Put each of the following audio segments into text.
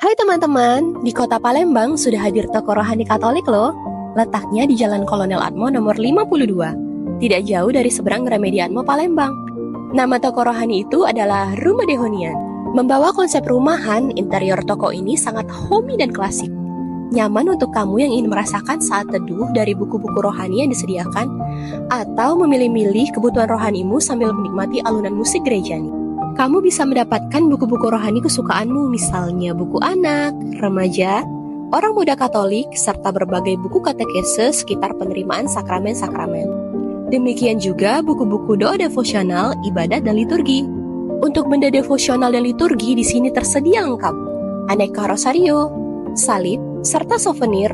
Hai teman-teman, di kota Palembang sudah hadir toko rohani Katolik loh. Letaknya di Jalan Kolonel Atmo nomor 52, tidak jauh dari seberang Gramedia Atmo Palembang. Nama toko rohani itu adalah Rumah Dehonian. Membawa konsep rumahan, interior toko ini sangat homey dan klasik. Nyaman untuk kamu yang ingin merasakan saat teduh dari buku-buku rohani yang disediakan, atau memilih-milih kebutuhan rohanimu sambil menikmati alunan musik gereja nih. Kamu bisa mendapatkan buku-buku rohani kesukaanmu, misalnya buku anak, remaja, orang muda Katolik, serta berbagai buku katekese sekitar penerimaan sakramen-sakramen. Demikian juga buku-buku doa devosional, ibadat, dan liturgi. Untuk benda devosional dan liturgi di sini tersedia lengkap. Aneka rosario, salib, serta souvenir,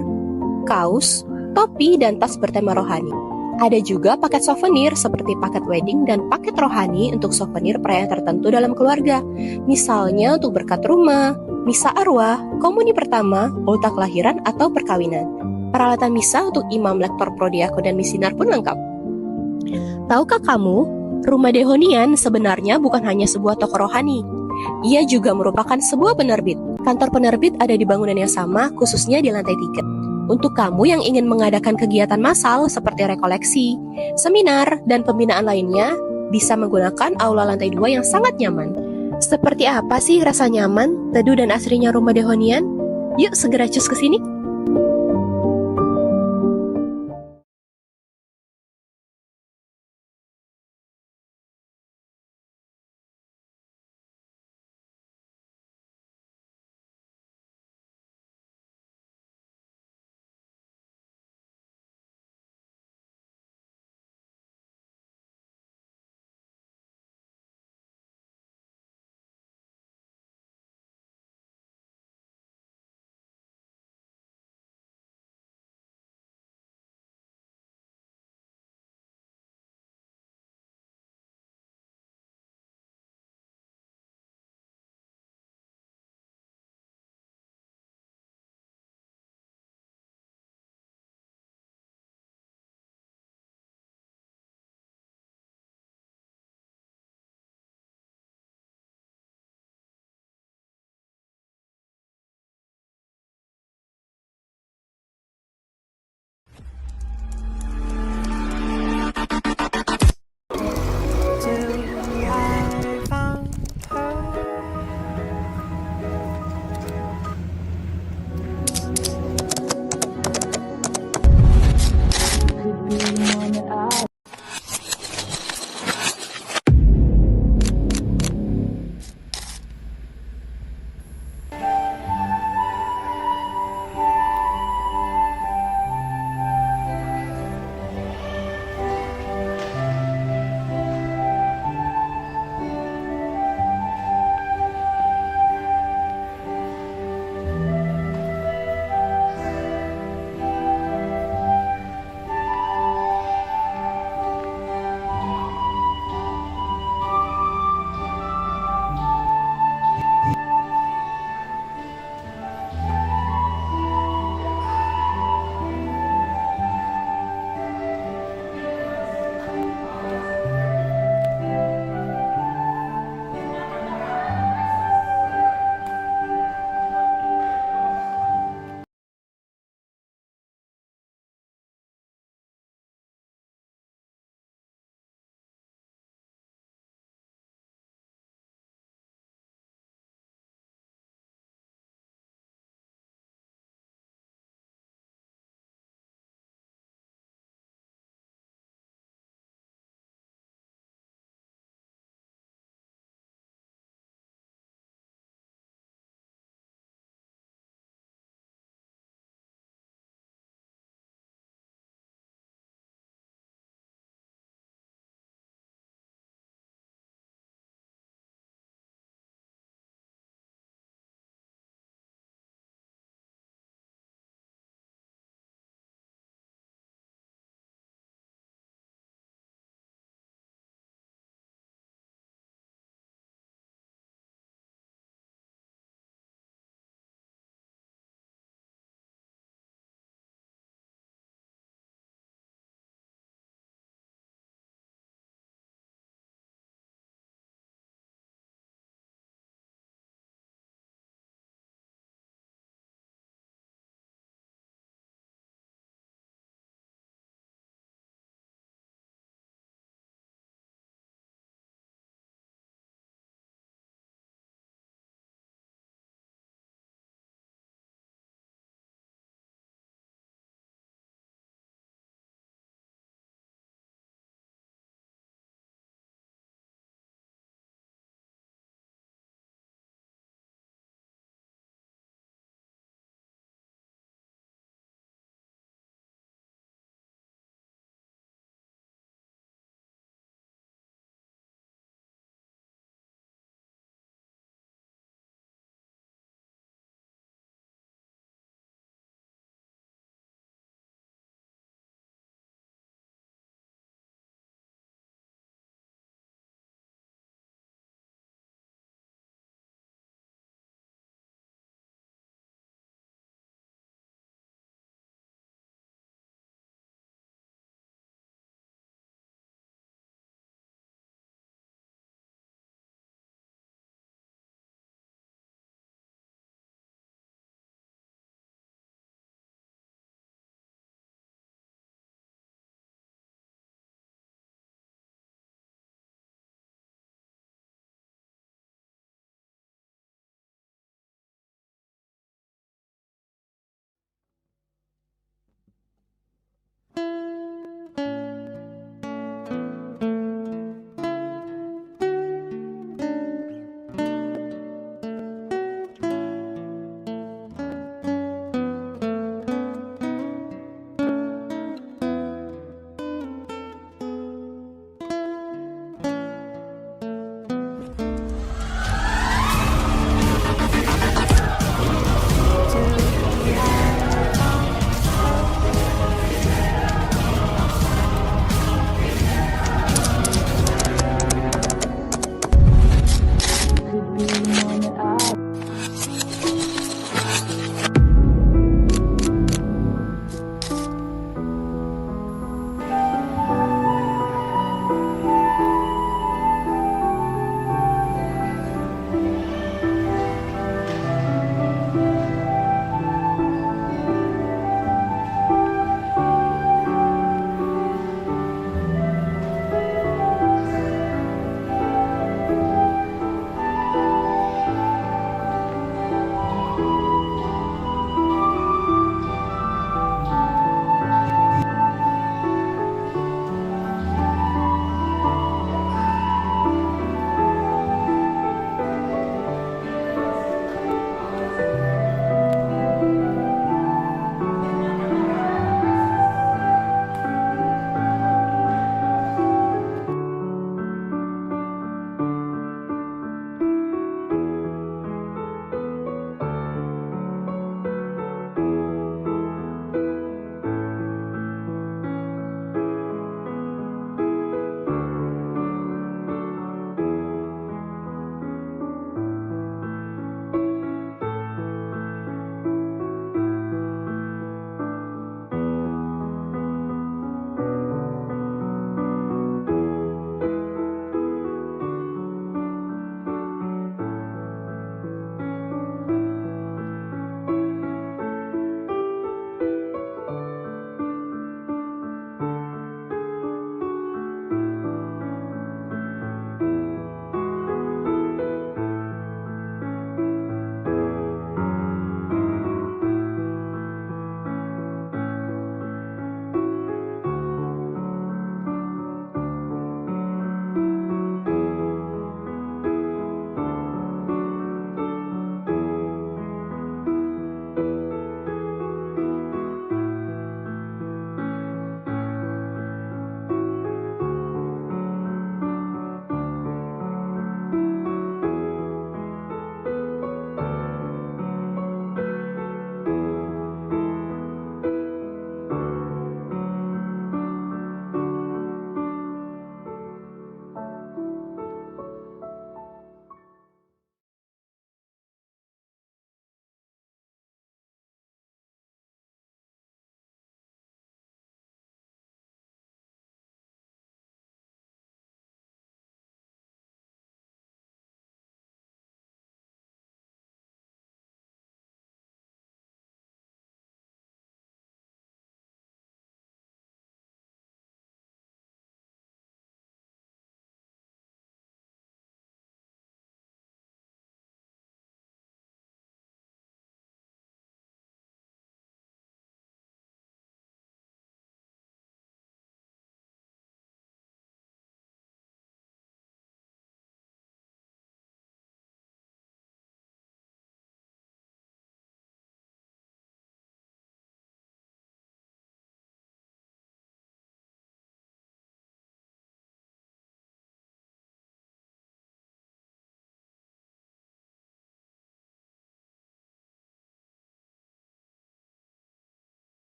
kaos, topi, dan tas bertema rohani. Ada juga paket souvenir seperti paket wedding dan paket rohani untuk souvenir perayaan tertentu dalam keluarga. Misalnya untuk berkat rumah, misa arwah, komuni pertama, ulta kelahiran, atau perkawinan. Peralatan misa untuk imam, lektor, prodiakon, dan misinar pun lengkap. Tahukah kamu, Rumah Dehonian sebenarnya bukan hanya sebuah toko rohani. Ia juga merupakan sebuah penerbit. Kantor penerbit ada di bangunan yang sama, khususnya di lantai 3. Untuk kamu yang ingin mengadakan kegiatan massal seperti rekoleksi, seminar, dan pembinaan lainnya, bisa menggunakan aula lantai 2 yang sangat nyaman. Seperti apa sih rasa nyaman, teduh, dan asrinya Rumah Dehonian? Yuk segera cus ke sini. monyet ah.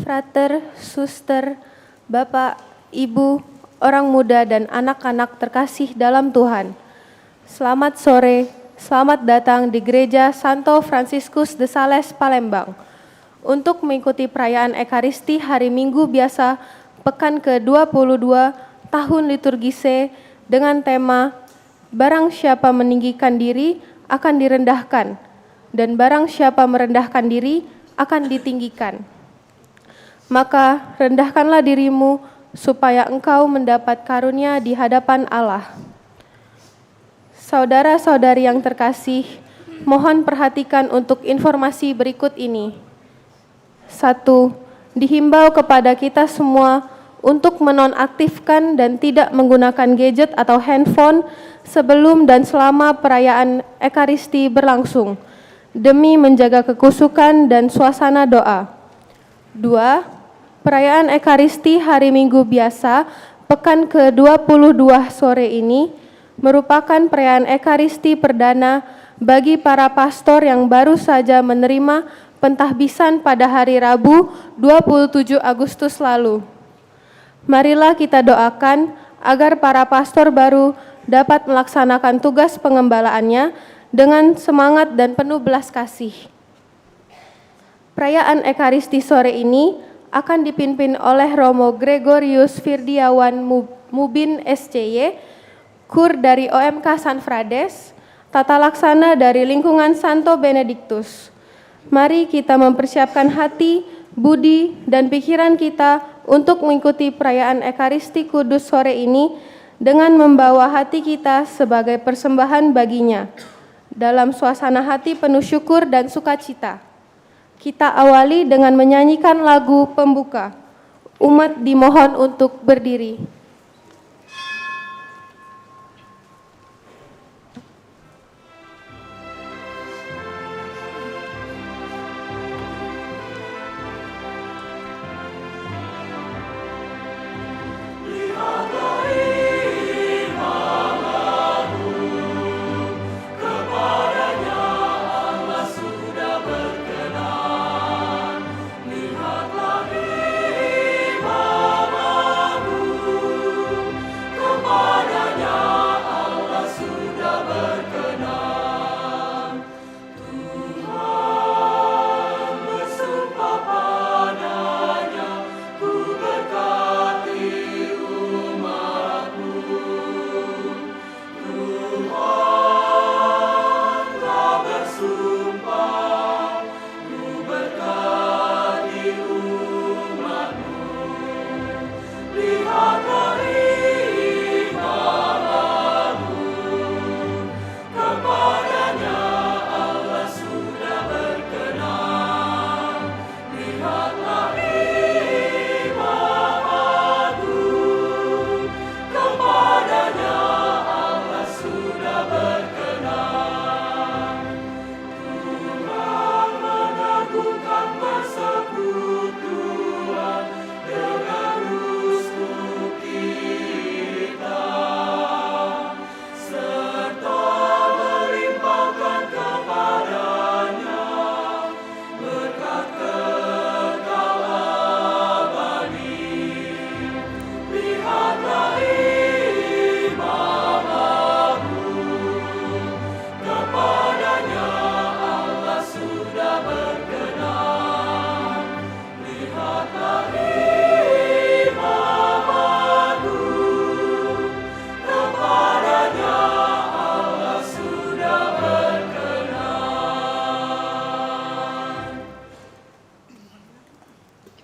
Frater, suster, Bapak, Ibu, orang muda dan anak-anak terkasih dalam Tuhan. Selamat sore, selamat datang di Gereja Santo Fransiskus de Sales, Palembang. Untuk mengikuti perayaan Ekaristi hari Minggu biasa pekan ke-22 tahun liturgi C dengan tema Barang siapa meninggikan diri akan direndahkan, dan barang siapa merendahkan diri akan ditinggikan. Maka rendahkanlah dirimu supaya engkau mendapat karunia di hadapan Allah. Saudara-saudari yang terkasih, mohon perhatikan untuk informasi berikut ini. 1. Dihimbau kepada kita semua untuk menonaktifkan dan tidak menggunakan gadget atau handphone sebelum dan selama perayaan Ekaristi berlangsung, demi menjaga kekusukan dan suasana doa. 2. Perayaan Ekaristi hari Minggu biasa pekan ke-22 sore ini merupakan perayaan Ekaristi perdana bagi para pastor yang baru saja menerima pentahbisan pada hari Rabu 27 Agustus lalu. Marilah kita doakan agar para pastor baru dapat melaksanakan tugas pengembalaannya dengan semangat dan penuh belas kasih. Perayaan Ekaristi sore ini akan dipimpin oleh Romo Gregorius Firdiawan Mubin SCY, Kur dari OMK San Frades, tata laksana dari lingkungan Santo Benediktus. Mari kita mempersiapkan hati, budi, dan pikiran kita untuk mengikuti perayaan Ekaristi Kudus sore ini dengan membawa hati kita sebagai persembahan baginya, dalam suasana hati penuh syukur dan sukacita. Kita awali dengan menyanyikan lagu pembuka. Umat dimohon untuk berdiri.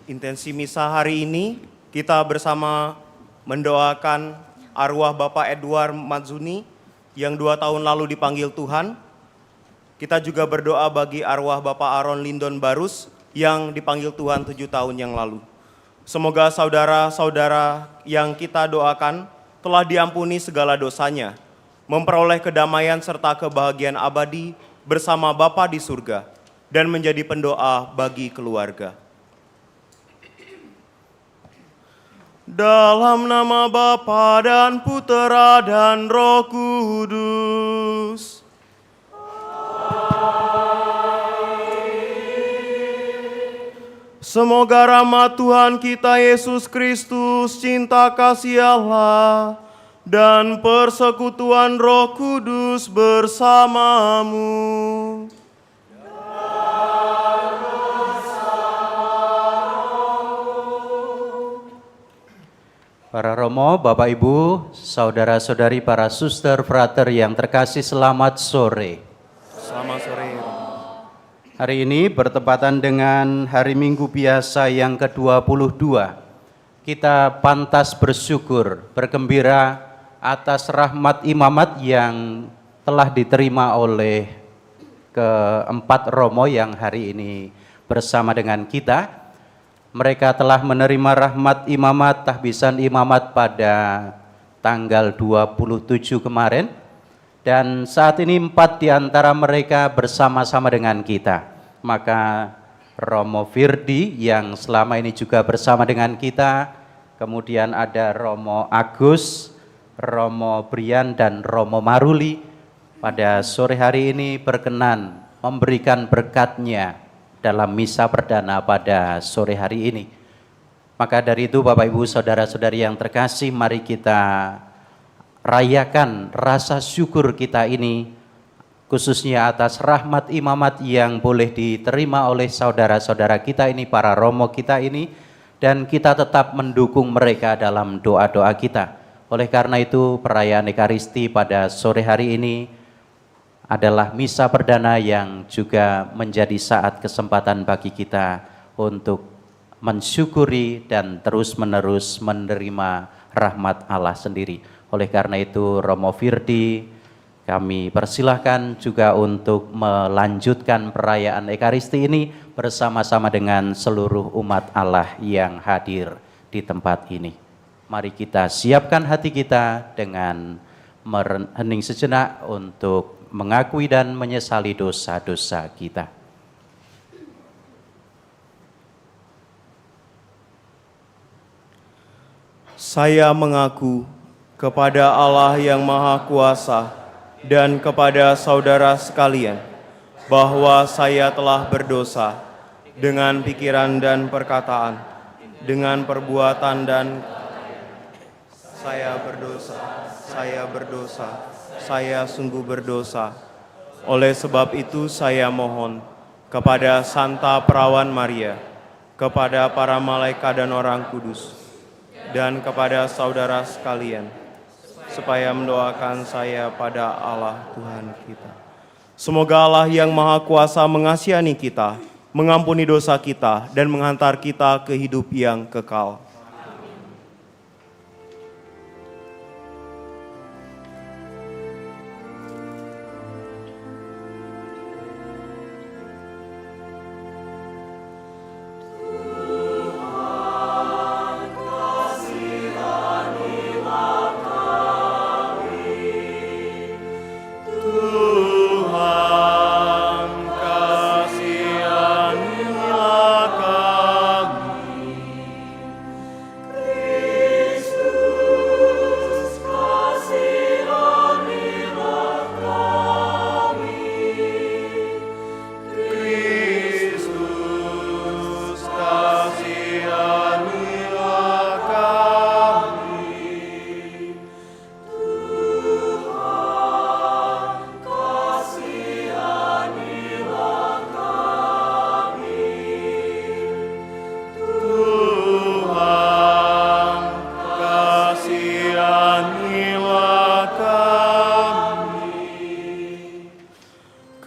Intensi misa hari ini kita bersama mendoakan arwah Bapak Edward Mazzuni yang 2 tahun lalu dipanggil Tuhan. Kita juga berdoa bagi arwah Bapak Aaron Lindon Barus yang dipanggil Tuhan 7 tahun yang lalu. Semoga saudara-saudara yang kita doakan telah diampuni segala dosanya, memperoleh kedamaian serta kebahagiaan abadi bersama Bapa di surga, dan menjadi pendoa bagi keluarga. Dalam nama Bapa dan Putera dan Roh Kudus. Semoga rahmat Tuhan kita Yesus Kristus, cinta kasih Allah, dan persekutuan Roh Kudus bersamamu. Para Romo, Bapak Ibu, saudara-saudari, para suster, frater yang terkasih, selamat sore. Selamat sore. Hari ini bertepatan dengan hari Minggu biasa yang ke-22. Kita pantas bersyukur, bergembira atas rahmat imamat yang telah diterima oleh keempat Romo yang hari ini bersama dengan kita. Mereka telah menerima rahmat imamat, tahbisan imamat pada tanggal 27 kemarin. Dan saat ini 4 di antara mereka bersama-sama dengan kita. Maka Romo Firdi yang selama ini juga bersama dengan kita. Kemudian ada Romo Agus, Romo Brian, dan Romo Maruli. Pada sore hari ini berkenan memberikan berkatnya dalam misa perdana pada sore hari ini. Maka dari itu Bapak Ibu saudara-saudari yang terkasih, mari kita rayakan rasa syukur kita ini, khususnya atas rahmat imamat yang boleh diterima oleh saudara-saudara kita ini, para Romo kita ini, dan kita tetap mendukung mereka dalam doa-doa kita. Oleh karena itu perayaan Ekaristi pada sore hari ini adalah misa perdana yang juga menjadi saat kesempatan bagi kita untuk mensyukuri dan terus-menerus menerima rahmat Allah sendiri. Oleh karena itu Romo Firdi kami persilahkan juga untuk melanjutkan perayaan Ekaristi ini bersama-sama dengan seluruh umat Allah yang hadir di tempat ini. Mari kita siapkan hati kita dengan hening sejenak untuk mengakui dan menyesali dosa-dosa kita. Saya mengaku kepada Allah yang Maha Kuasa dan kepada saudara sekalian bahwa saya telah berdosa dengan pikiran dan perkataan, dengan perbuatan dan saya berdosa, saya sungguh berdosa. Oleh sebab itu saya mohon kepada Santa Perawan Maria, kepada para malaikat dan orang kudus, dan kepada saudara sekalian, supaya mendoakan saya pada Allah Tuhan kita. Semoga Allah yang Maha Kuasa mengasihani kita, mengampuni dosa kita, dan menghantar kita ke hidup yang kekal.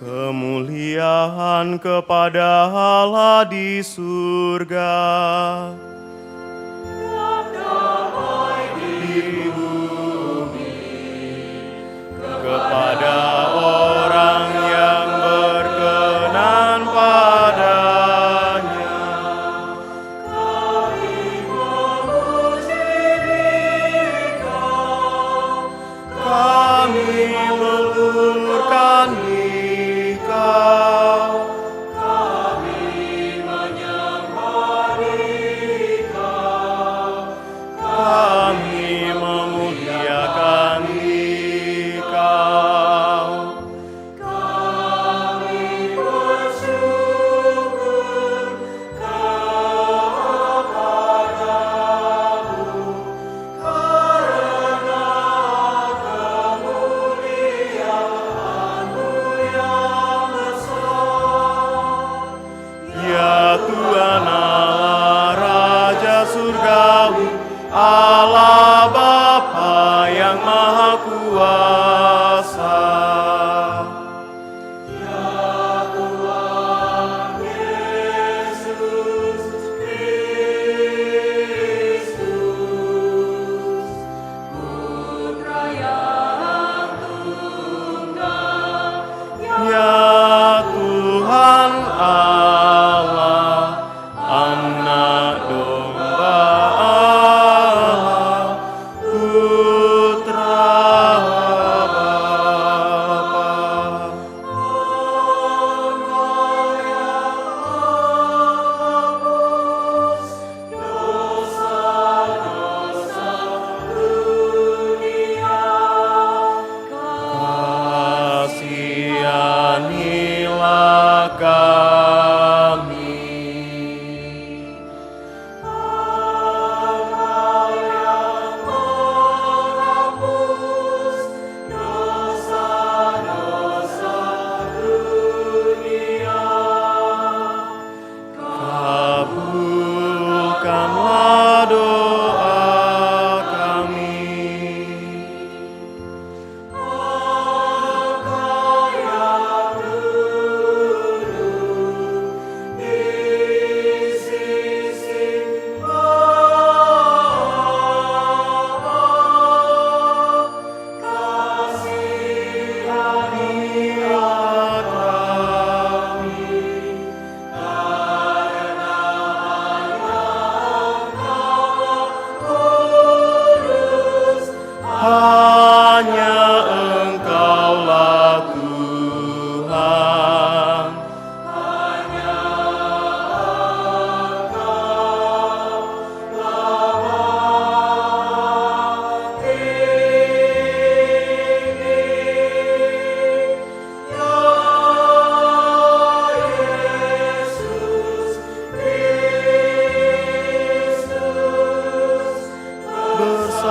Kemuliaan kepada Allah di surga, damai di bumi, kepada orang yang berkenan padanya. Kami memuji Dikau, kami meluluhkan Dikau, kami menyembah Dikau.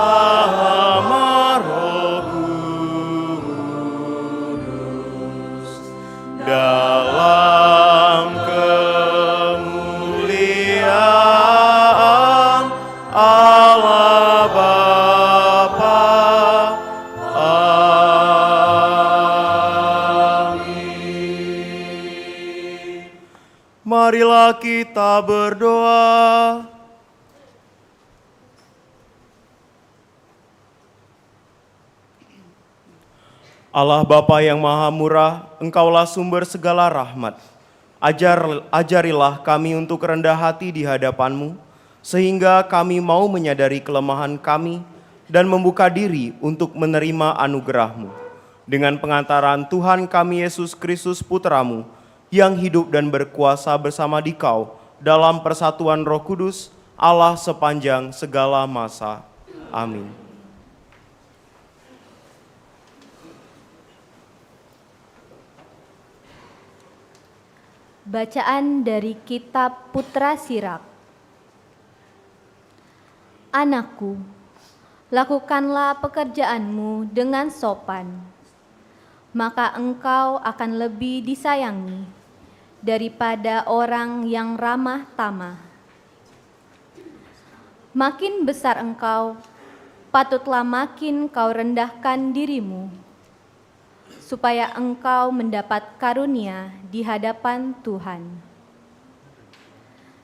bersama Roh Kudus dalam kemuliaan Allah Bapa. Amin. Marilah kita berdoa. Allah Bapa yang Maha Murah, Engkaulah sumber segala rahmat. Ajarilah kami untuk rendah hati di hadapan-Mu, sehingga kami mau menyadari kelemahan kami dan membuka diri untuk menerima anugerah-Mu. Dengan pengantaran Tuhan kami Yesus Kristus Putra-Mu, yang hidup dan berkuasa bersama Dikau dalam persatuan Roh Kudus, Allah sepanjang segala masa. Amin. Bacaan dari Kitab Putra Sirak. Anakku, lakukanlah pekerjaanmu dengan sopan, maka engkau akan lebih disayangi daripada orang yang ramah tamah. Makin besar engkau, patutlah makin kau rendahkan dirimu, supaya engkau mendapat karunia di hadapan Tuhan.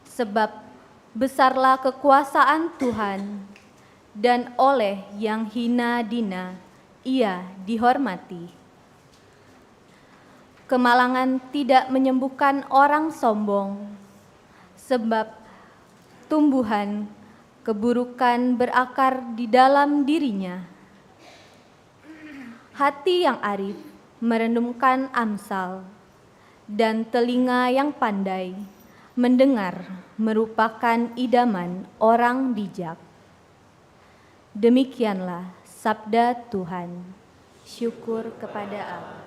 Sebab besarlah kekuasaan Tuhan, dan oleh yang hina dina ia dihormati. Kemalangan tidak menyembuhkan orang sombong, sebab tumbuhan keburukan berakar di dalam dirinya. Hati yang arif merenungkan Amsal, dan telinga yang pandai mendengar merupakan idaman orang bijak. Demikianlah sabda Tuhan. Syukur kepada Allah.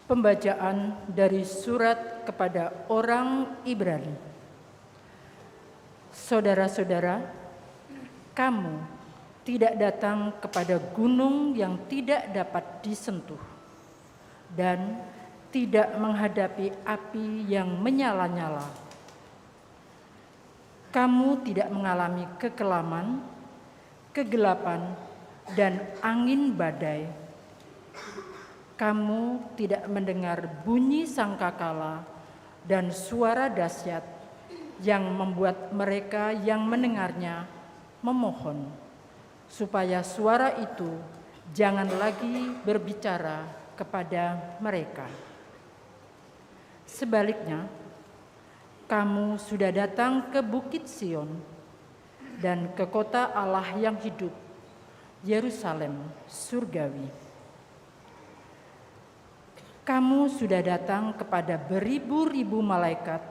Pembacaan dari surat kepada orang Ibrani. Saudara-saudara, kamu tidak datang kepada gunung yang tidak dapat disentuh dan tidak menghadapi api yang menyala-nyala. Kamu tidak mengalami kekelaman, kegelapan, dan angin badai. Kamu tidak mendengar bunyi sangkakala dan suara dahsyat yang membuat mereka yang mendengarnya memohon supaya suara itu jangan lagi berbicara kepada mereka. Sebaliknya, kamu sudah datang ke Bukit Sion dan ke kota Allah yang hidup, Yerusalem surgawi. Kamu sudah datang kepada beribu-ribu malaikat,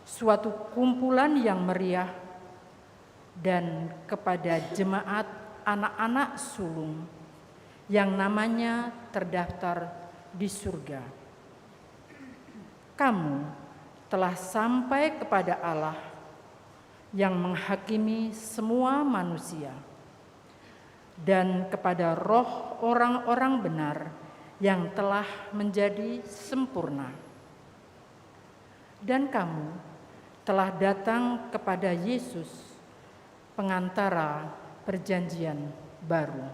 suatu kumpulan yang meriah, dan kepada jemaat anak-anak sulung yang namanya terdaftar di surga. Kamu telah sampai kepada Allah yang menghakimi semua manusia, dan kepada roh orang-orang benar yang telah menjadi sempurna. Dan kamu telah datang kepada Yesus, pengantara perjanjian baru.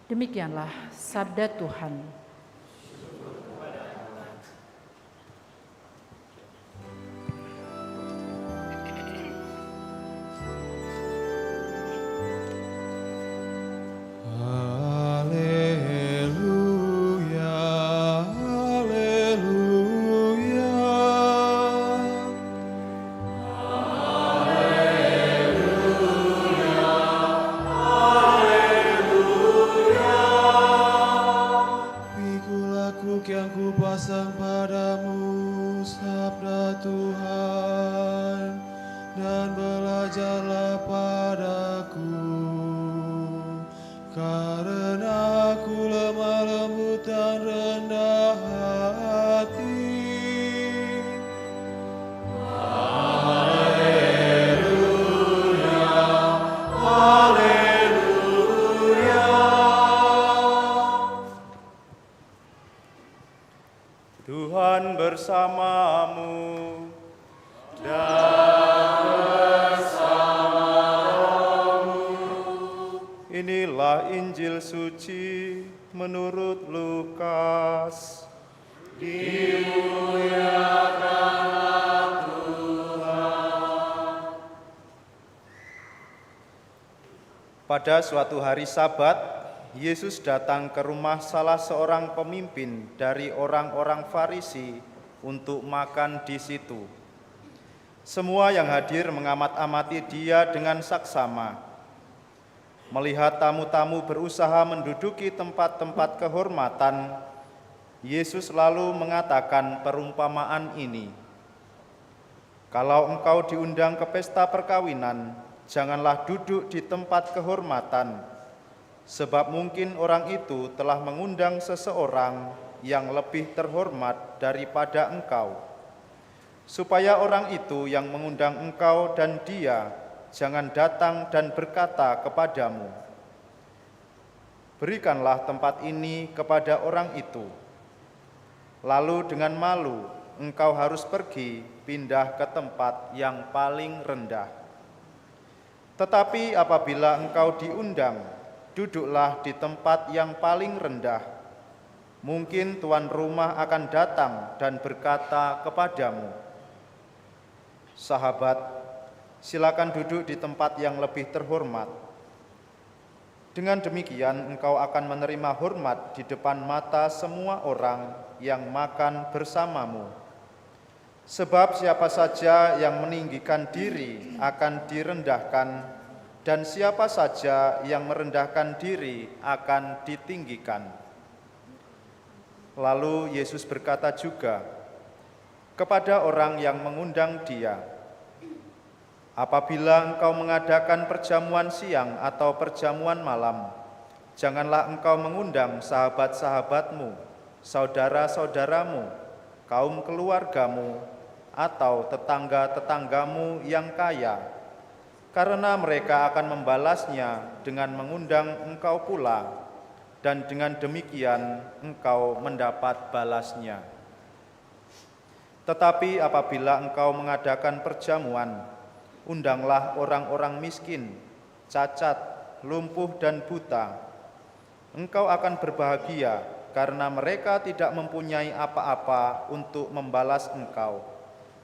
Demikianlah sabda Tuhan. Tuhan bersamamu Inilah Injil suci menurut Lukas. Dimuliakanlah Tuhan. Pada suatu hari Sabat, Yesus datang ke rumah salah seorang pemimpin dari orang-orang Farisi untuk makan di situ. Semua yang hadir mengamat-amati dia dengan saksama. Melihat tamu-tamu berusaha menduduki tempat-tempat kehormatan, Yesus lalu mengatakan perumpamaan ini. Kalau engkau diundang ke pesta perkawinan, janganlah duduk di tempat kehormatan, sebab mungkin orang itu telah mengundang seseorang yang lebih terhormat daripada engkau, supaya orang itu yang mengundang engkau dan dia jangan datang dan berkata kepadamu, berikanlah tempat ini kepada orang itu. Lalu dengan malu engkau harus pergi pindah ke tempat yang paling rendah. Tetapi apabila engkau diundang, duduklah di tempat yang paling rendah. Mungkin tuan rumah akan datang dan berkata kepadamu, sahabat, silakan duduk di tempat yang lebih terhormat. Dengan demikian engkau akan menerima hormat di depan mata semua orang yang makan bersamamu. Sebab siapa saja yang meninggikan diri akan direndahkan, dan siapa saja yang merendahkan diri akan ditinggikan. Lalu Yesus berkata juga kepada orang yang mengundang dia, apabila engkau mengadakan perjamuan siang atau perjamuan malam, janganlah engkau mengundang sahabat-sahabatmu saudara-saudaramu, kaum keluargamu, atau tetangga-tetanggamu yang kaya, karena mereka akan membalasnya dengan mengundang engkau pula, dan dengan demikian engkau mendapat balasnya. Tetapi apabila engkau mengadakan perjamuan, undanglah orang-orang miskin, cacat, lumpuh, dan buta. Engkau akan berbahagia karena mereka tidak mempunyai apa-apa untuk membalas engkau,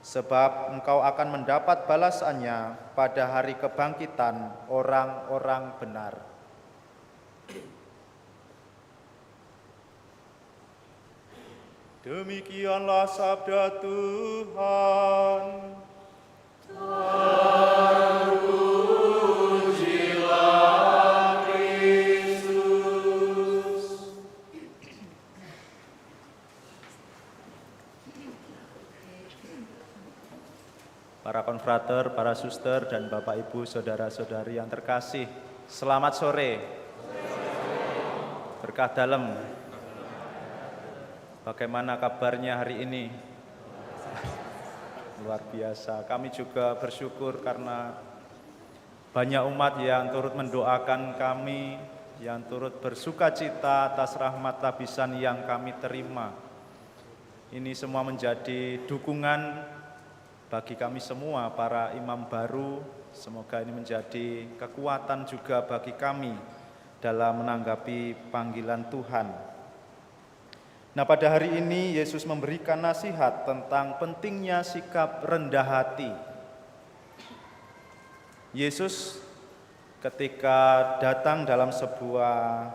sebab engkau akan mendapat balasannya pada hari kebangkitan orang-orang benar. Demikianlah sabda Tuhan. Para konfrater, para suster, dan Bapak Ibu, saudara-saudari yang terkasih, selamat sore. Berkah dalam. Bagaimana kabarnya hari ini? Luar biasa. Kami juga bersyukur karena banyak umat yang turut mendoakan kami, yang turut bersuka cita atas rahmat lapisan yang kami terima. Ini semua menjadi dukungan bagi kami semua, para imam baru. Semoga ini menjadi kekuatan juga bagi kami dalam menanggapi panggilan Tuhan. Nah, pada hari ini Yesus memberikan nasihat tentang pentingnya sikap rendah hati. Yesus ketika datang dalam sebuah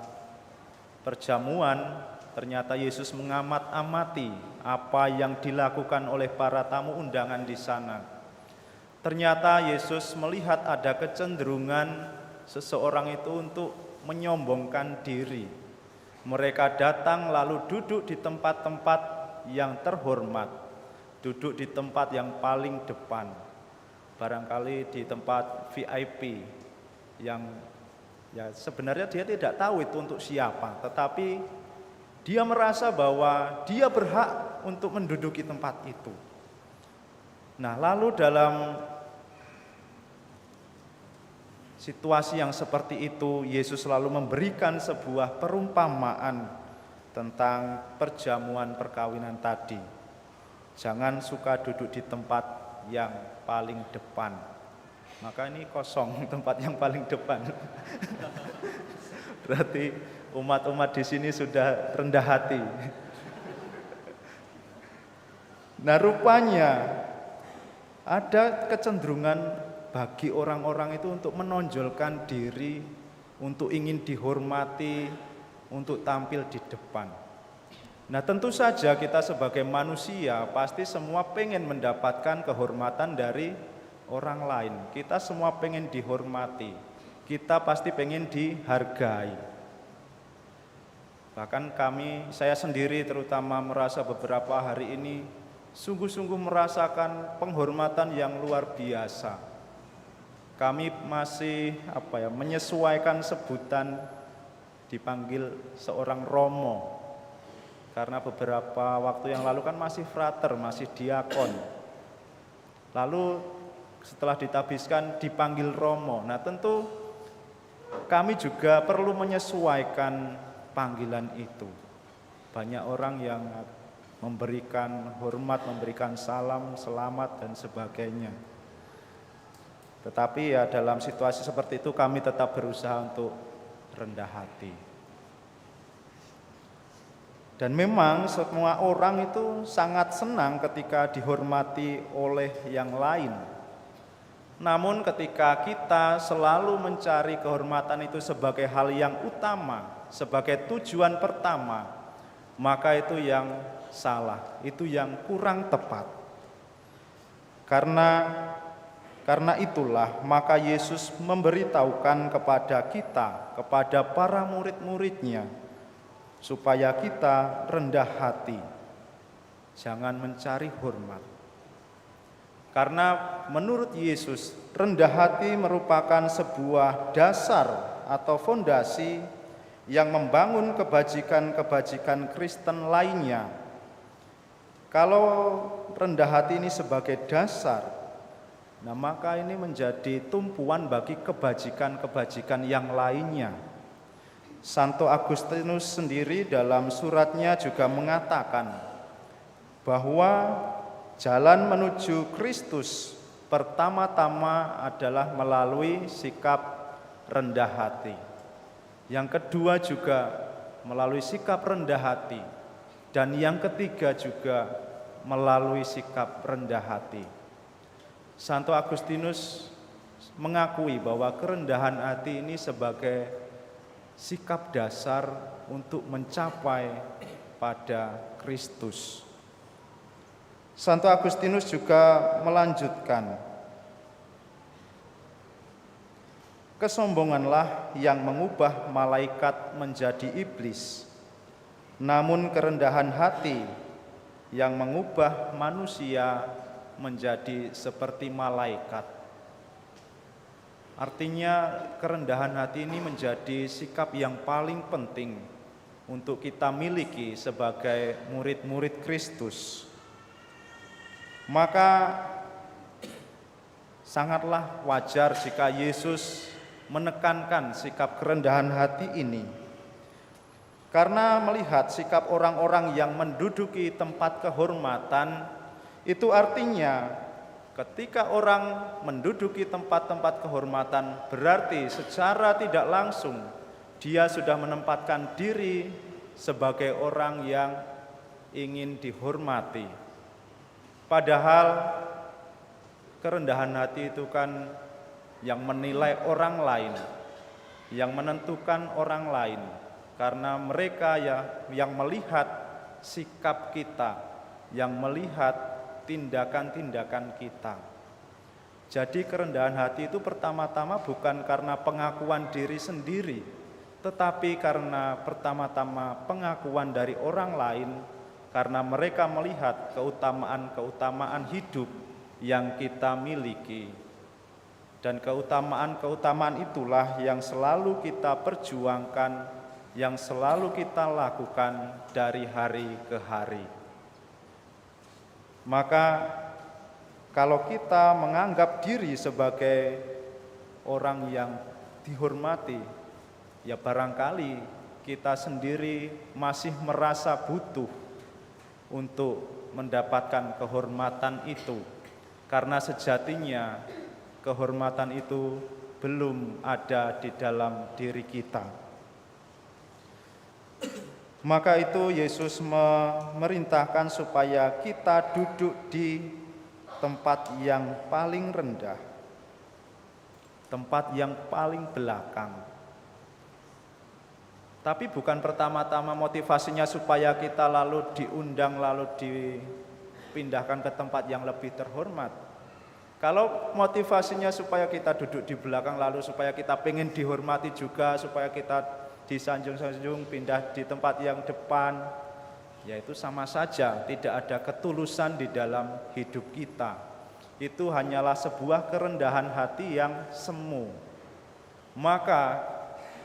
perjamuan, ternyata Yesus mengamat-amati apa yang dilakukan oleh para tamu undangan di sana. Ternyata Yesus melihat ada kecenderungan seseorang itu untuk menyombongkan diri. Mereka datang lalu duduk di tempat-tempat yang terhormat, duduk di tempat yang paling depan, barangkali di tempat VIP yang ya sebenarnya dia tidak tahu itu untuk siapa, tetapi dia merasa bahwa dia berhak untuk menduduki tempat itu. Nah, lalu dalam situasi yang seperti itu, Yesus selalu memberikan sebuah perumpamaan tentang perjamuan perkawinan tadi. Jangan suka duduk di tempat yang paling depan. Maka ini kosong tempat yang paling depan. Berarti umat-umat di sini sudah rendah hati. Nah, rupanya ada kecenderungan bagi orang-orang itu untuk menonjolkan diri, untuk ingin dihormati, untuk tampil di depan. Nah, tentu saja kita sebagai manusia pasti semua pengen mendapatkan kehormatan dari orang lain. Kita semua pengen dihormati, kita pasti pengen dihargai. Bahkan saya sendiri terutama merasa beberapa hari ini sungguh-sungguh merasakan penghormatan yang luar biasa. Kami masih menyesuaikan sebutan dipanggil seorang romo. Karena beberapa waktu yang lalu kan masih frater, masih diakon. Lalu setelah ditabiskan dipanggil romo. Nah, tentu kami juga perlu menyesuaikan panggilan itu. Banyak orang yang memberikan hormat, memberikan salam, selamat, dan sebagainya. Tetapi ya dalam situasi seperti itu kami tetap berusaha untuk rendah hati. Dan memang semua orang itu sangat senang ketika dihormati oleh yang lain. Namun ketika kita selalu mencari kehormatan itu sebagai hal yang utama, sebagai tujuan pertama, maka itu yang salah, itu yang kurang tepat. Karena itulah maka Yesus memberitahukan kepada kita, kepada para murid-muridnya, supaya kita rendah hati, jangan mencari hormat. Karena menurut Yesus, rendah hati merupakan sebuah dasar atau fondasi yang membangun kebajikan-kebajikan Kristen lainnya. Kalau rendah hati ini sebagai dasar, nah maka ini menjadi tumpuan bagi kebajikan-kebajikan yang lainnya. Santo Agustinus sendiri dalam suratnya juga mengatakan bahwa jalan menuju Kristus pertama-tama adalah melalui sikap rendah hati. Yang kedua juga melalui sikap rendah hati. Dan yang ketiga juga melalui sikap rendah hati. Santo Agustinus mengakui bahwa kerendahan hati ini sebagai sikap dasar untuk mencapai pada Kristus. Santo Agustinus juga melanjutkan, kesombonganlah yang mengubah malaikat menjadi iblis, namun kerendahan hati yang mengubah manusia menjadi seperti malaikat. Artinya kerendahan hati ini menjadi sikap yang paling penting untuk kita miliki sebagai murid-murid Kristus. Maka sangatlah wajar jika Yesus menekankan sikap kerendahan hati ini, karena melihat sikap orang-orang yang menduduki tempat kehormatan, itu artinya ketika orang menduduki tempat-tempat kehormatan, berarti secara tidak langsung dia sudah menempatkan diri sebagai orang yang ingin dihormati. Padahal kerendahan hati itu kan yang menilai orang lain, yang menentukan orang lain, karena mereka yang melihat sikap kita, yang melihat tindakan-tindakan kita. Jadi kerendahan hati itu pertama-tama bukan karena pengakuan diri sendiri, tetapi karena pertama-tama pengakuan dari orang lain, karena mereka melihat keutamaan-keutamaan hidup yang kita miliki. Dan keutamaan-keutamaan itulah yang selalu kita perjuangkan, yang selalu kita lakukan dari hari ke hari. Maka kalau kita menganggap diri sebagai orang yang dihormati, ya barangkali kita sendiri masih merasa butuh untuk mendapatkan kehormatan itu, karena sejatinya kehormatan itu belum ada di dalam diri kita. Maka itu Yesus memerintahkan supaya kita duduk di tempat yang paling rendah, tempat yang paling belakang. Tapi bukan pertama-tama motivasinya supaya kita lalu diundang, lalu dipindahkan ke tempat yang lebih terhormat. Kalau motivasinya supaya kita duduk di belakang, lalu supaya kita pengen dihormati juga, supaya kita disanjung-sanjung, pindah di tempat yang depan, ya itu sama saja, tidak ada ketulusan di dalam hidup kita. Itu hanyalah sebuah kerendahan hati yang semu. Maka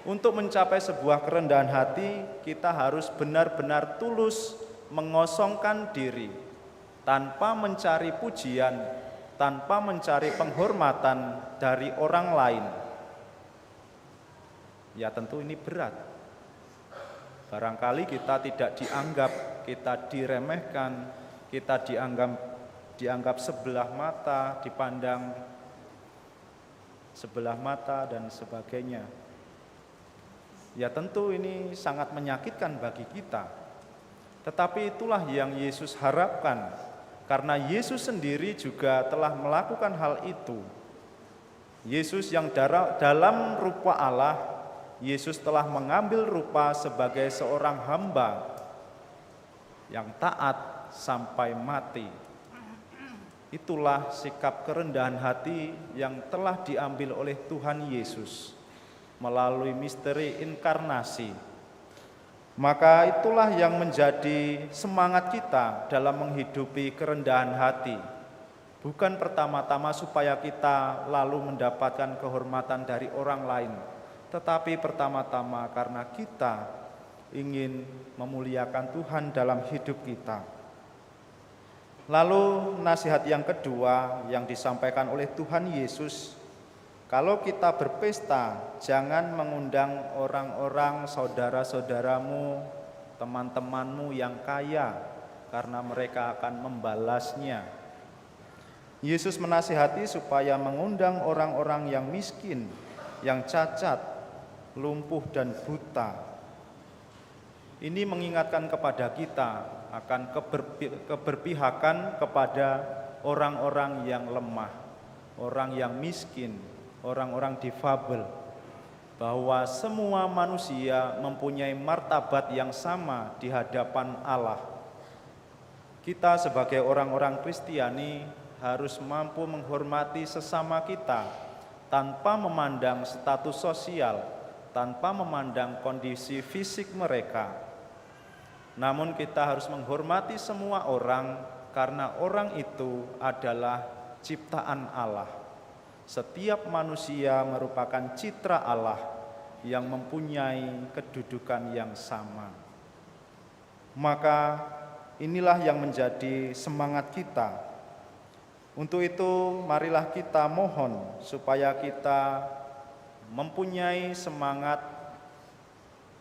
untuk mencapai sebuah kerendahan hati, kita harus benar-benar tulus mengosongkan diri, tanpa mencari pujian, tanpa mencari penghormatan dari orang lain. Ya tentu ini berat. Barangkali kita tidak dianggap, kita diremehkan, kita dianggap sebelah mata, dipandang sebelah mata dan sebagainya. Ya tentu ini sangat menyakitkan bagi kita. Tetapi itulah yang Yesus harapkan, karena Yesus sendiri juga telah melakukan hal itu. Yesus yang dalam rupa Allah, Yesus telah mengambil rupa sebagai seorang hamba yang taat sampai mati. Itulah sikap kerendahan hati yang telah diambil oleh Tuhan Yesus melalui misteri inkarnasi. Maka itulah yang menjadi semangat kita dalam menghidupi kerendahan hati. Bukan pertama-tama supaya kita lalu mendapatkan kehormatan dari orang lain, tetapi pertama-tama karena kita ingin memuliakan Tuhan dalam hidup kita. Lalu nasihat yang kedua yang disampaikan oleh Tuhan Yesus, kalau kita berpesta, jangan mengundang orang-orang saudara-saudaramu, teman-temanmu yang kaya, karena mereka akan membalasnya. Yesus menasihati supaya mengundang orang-orang yang miskin, yang cacat, lumpuh dan buta. Ini mengingatkan kepada kita akan keberpihakan kepada orang-orang yang lemah, orang yang miskin, orang-orang difabel, bahwa semua manusia mempunyai martabat yang sama di hadapan Allah. Kita sebagai orang-orang Kristiani harus mampu menghormati sesama kita tanpa memandang status sosial, tanpa memandang kondisi fisik mereka. Namun kita harus menghormati semua orang karena orang itu adalah ciptaan Allah. Setiap manusia merupakan citra Allah yang mempunyai kedudukan yang sama. Maka inilah yang menjadi semangat kita. Untuk itu marilah kita mohon supaya kita mempunyai semangat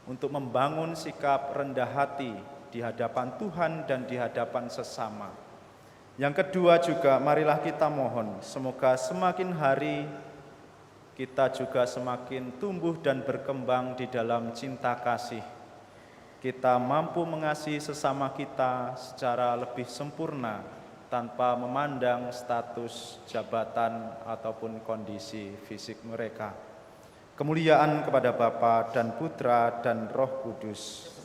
untuk membangun sikap rendah hati di hadapan Tuhan dan di hadapan sesama. Yang kedua juga marilah kita mohon semoga semakin hari kita juga semakin tumbuh dan berkembang di dalam cinta kasih. Kita mampu mengasihi sesama kita secara lebih sempurna tanpa memandang status, jabatan, ataupun kondisi fisik mereka. Kemuliaan kepada Bapa dan Putra dan Roh Kudus.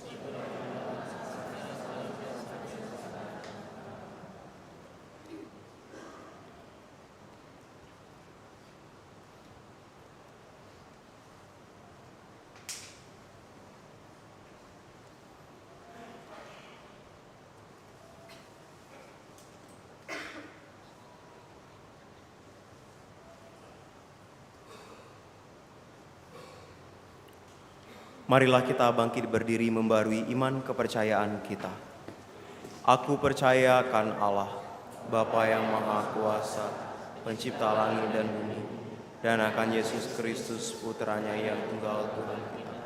Marilah kita bangkit berdiri membarui iman kepercayaan kita. Aku percaya akan Allah, Bapa yang Maha Kuasa, Pencipta langit dan bumi, dan akan Yesus Kristus, Putranya yang tunggal Tuhan kita,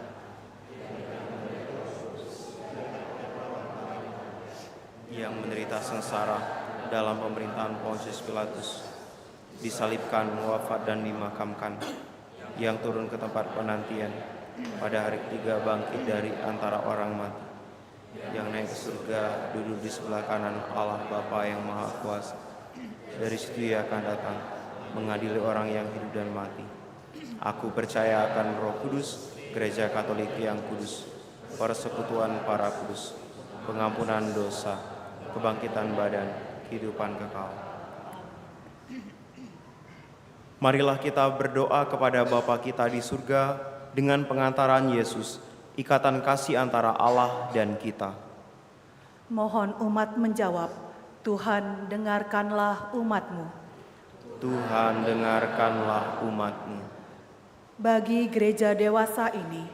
yang menderita sengsara dalam pemerintahan Pontius Pilatus, disalibkan, wafat dan dimakamkan, yang turun ke tempat penantian, pada hari ketiga bangkit dari antara orang mati, yang naik ke surga, duduk di sebelah kanan Allah Bapa yang Maha Kuasa. Dari situ Ia akan datang mengadili orang yang hidup dan mati. Aku percaya akan Roh Kudus, Gereja Katolik yang kudus, persekutuan para kudus, pengampunan dosa, kebangkitan badan, kehidupan kekal. Marilah kita berdoa kepada Bapa kita di surga dengan pengantaran Yesus, ikatan kasih antara Allah dan kita. Mohon umat menjawab, Tuhan dengarkanlah umat-Mu. Tuhan dengarkanlah umat-Mu. Bagi gereja dewasa ini,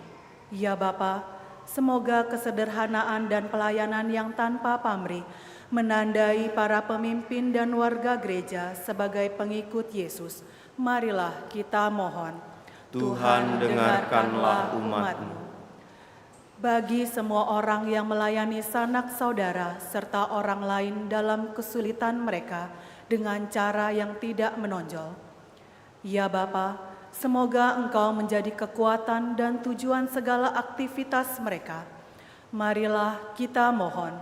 ya Bapa, semoga kesederhanaan dan pelayanan yang tanpa pamrih menandai para pemimpin dan warga gereja sebagai pengikut Yesus. Marilah kita mohon. Tuhan dengarkanlah umat-Mu. Bagi semua orang yang melayani sanak saudara serta orang lain dalam kesulitan mereka dengan cara yang tidak menonjol. Ya Bapa, semoga Engkau menjadi kekuatan dan tujuan segala aktivitas mereka. Marilah kita mohon.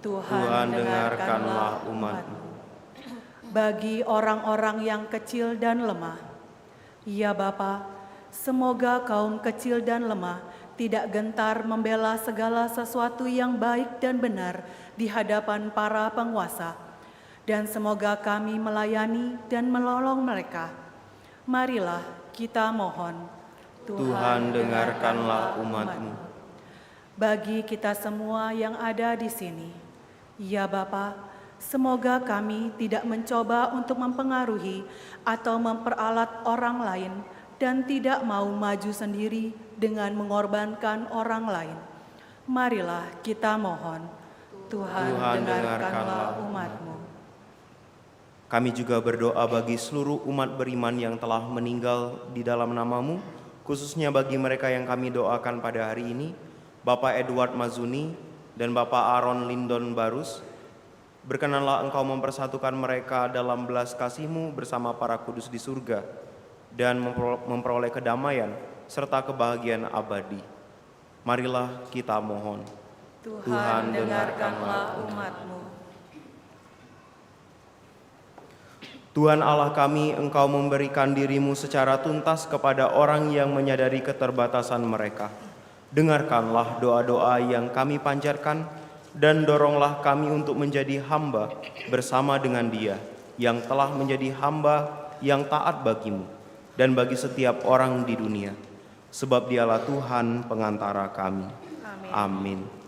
Tuhan dengarkanlah umat-Mu. Bagi orang-orang yang kecil dan lemah, ya Bapa, semoga kaum kecil dan lemah tidak gentar membela segala sesuatu yang baik dan benar di hadapan para penguasa, dan semoga kami melayani dan menolong mereka. Marilah kita mohon. Tuhan dengarkanlah umat-Mu. Bagi kita semua yang ada di sini, ya Bapa, semoga kami tidak mencoba untuk mempengaruhi atau memperalat orang lain dan tidak mau maju sendiri dengan mengorbankan orang lain. Marilah kita mohon, Tuhan, dengarkanlah umat-Mu. Kami juga berdoa bagi seluruh umat beriman yang telah meninggal di dalam nama-Mu, khususnya bagi mereka yang kami doakan pada hari ini, Bapak Edward Mazuni dan Bapak Aaron Lindon Barus. Berkenanlah Engkau mempersatukan mereka dalam belas kasih-Mu bersama para kudus di surga dan memperoleh kedamaian serta kebahagiaan abadi. Marilah kita mohon. Tuhan, dengarkanlah umat-Mu. Tuhan Allah kami, Engkau memberikan diri-Mu secara tuntas kepada orang yang menyadari keterbatasan mereka. Dengarkanlah doa-doa yang kami panjatkan dan doronglah kami untuk menjadi hamba bersama dengan Dia yang telah menjadi hamba yang taat bagi-Mu dan bagi setiap orang di dunia. Sebab Dialah Tuhan pengantara kami. Amin.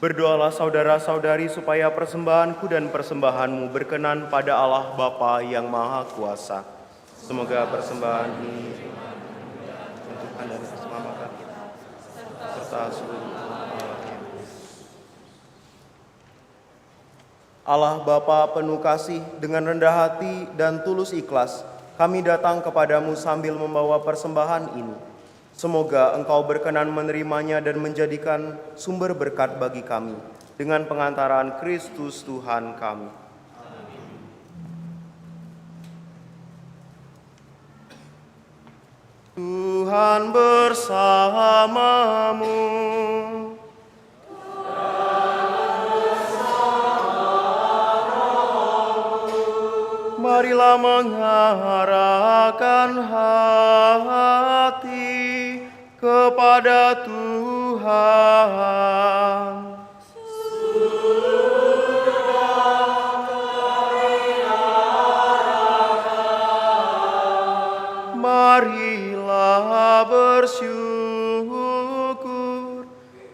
Berdoalah saudara-saudari supaya persembahanku dan persembahanmu berkenan pada Allah Bapa yang Maha Kuasa. Semoga persembahan ini untuk Anda dan keselamatan kita, serta seluruh umat. Allah Bapa penuh kasih, dengan rendah hati dan tulus ikhlas, kami datang kepadamu sambil membawa persembahan ini. Semoga Engkau berkenan menerimanya dan menjadikan sumber berkat bagi kami, dengan pengantaran Kristus Tuhan kami. Tuhan bersamamu. Marilah mengarahkan hati kepada Tuhan. Marilah bersyukur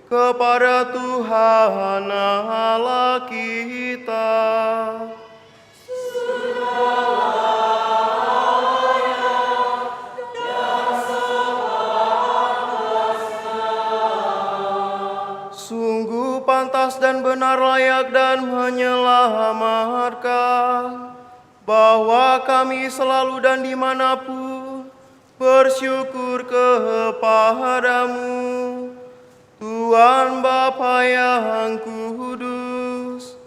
kepada Tuhan Allah kita. Sungguh pantas dan benar, layak dan menyelamatkan, bahwa kami selalu dan dimanapun bersyukur kepadamu, Tuhan Bapa yang kudus,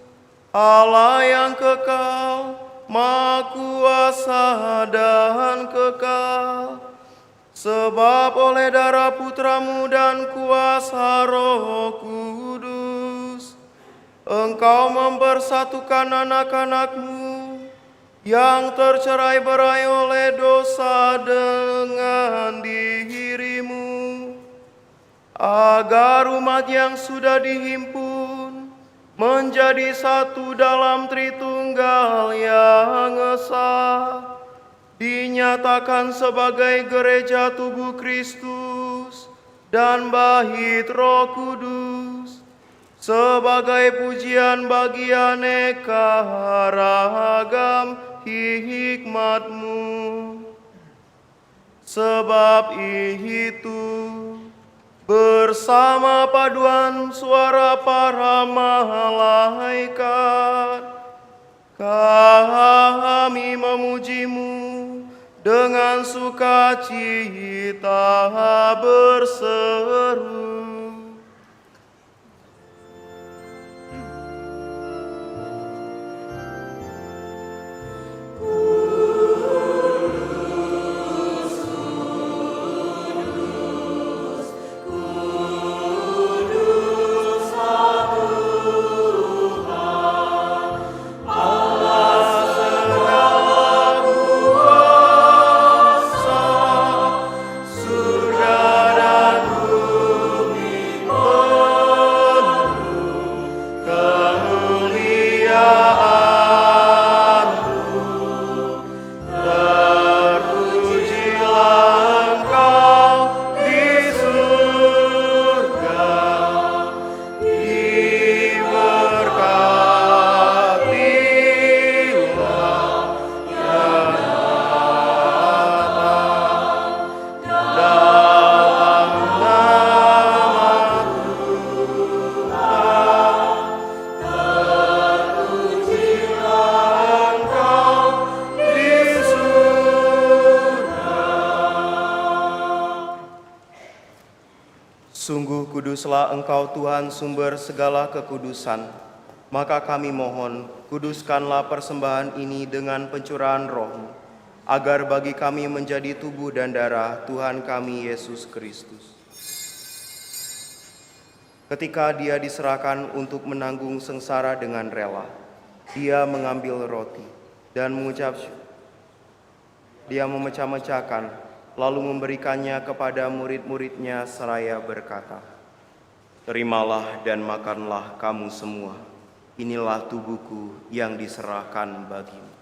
Allah yang kekal, Maha Kuasa dan kekal. Sebab oleh darah Putramu dan kuasa Roh Kudus, Engkau mempersatukan anak-anak-Mu yang tercerai-berai oleh dosa dengan dirimu, agar umat yang sudah dihimpun menjadi satu dalam Tritunggal yang esa, dinyatakan sebagai gereja tubuh Kristus dan bait Roh Kudus, sebagai pujian bagi aneka ragam hikmat-Mu. Sebab itu, bersama paduan suara para malaikat, kami memuji-Mu dengan sukacita berseru. Sungguh kuduslah Engkau Tuhan, sumber segala kekudusan. Maka kami mohon, kuduskanlah persembahan ini dengan pencurahan Roh-Mu, agar bagi kami menjadi tubuh dan darah Tuhan kami Yesus Kristus. Ketika Dia diserahkan untuk menanggung sengsara dengan rela, Dia mengambil roti dan Dia memecah-mecahkan, lalu memberikannya kepada murid-murid-Nya seraya berkata, "Terimalah dan makanlah kamu semua, inilah tubuhku yang diserahkan bagimu."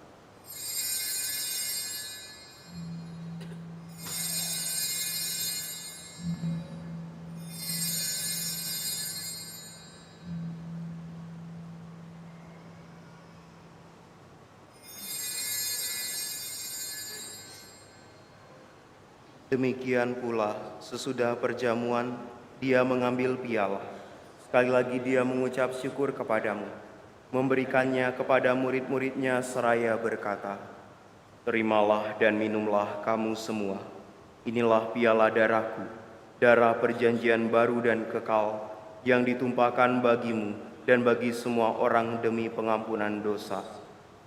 Demikian pula sesudah perjamuan dia mengambil piala. Sekali lagi dia mengucap syukur kepadamu, memberikannya kepada murid-muridnya seraya berkata, "Terimalah dan minumlah kamu semua. Inilah piala darahku, darah perjanjian baru dan kekal, yang ditumpahkan bagimu dan bagi semua orang demi pengampunan dosa.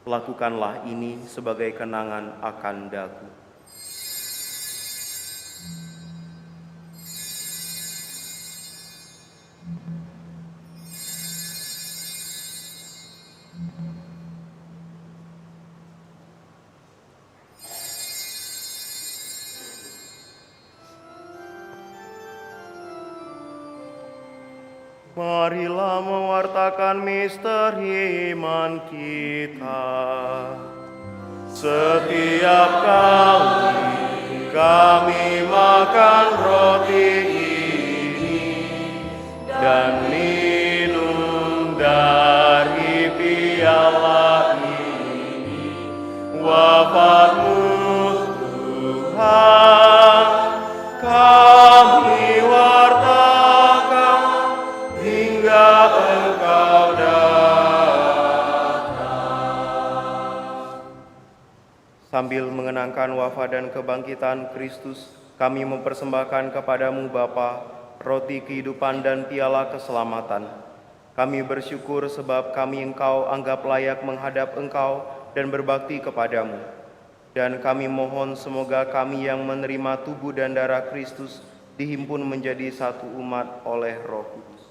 Lakukanlah ini sebagai kenangan akan daku." Marilah mewartakan misteri iman kita. Setiap kali kami makan roti ini dan minum dari piala ini, wafat-Mu Tuhan kami wartakan hingga Engkau datang. Sambil mengenangkan wafat dan kebangkitan Kristus, kami mempersembahkan kepadamu Bapa, roti kehidupan dan piala keselamatan. Kami bersyukur sebab kami Engkau anggap layak menghadap Engkau dan berbakti kepadamu. Dan kami mohon semoga kami yang menerima tubuh dan darah Kristus dihimpun menjadi satu umat oleh Roh Kudus.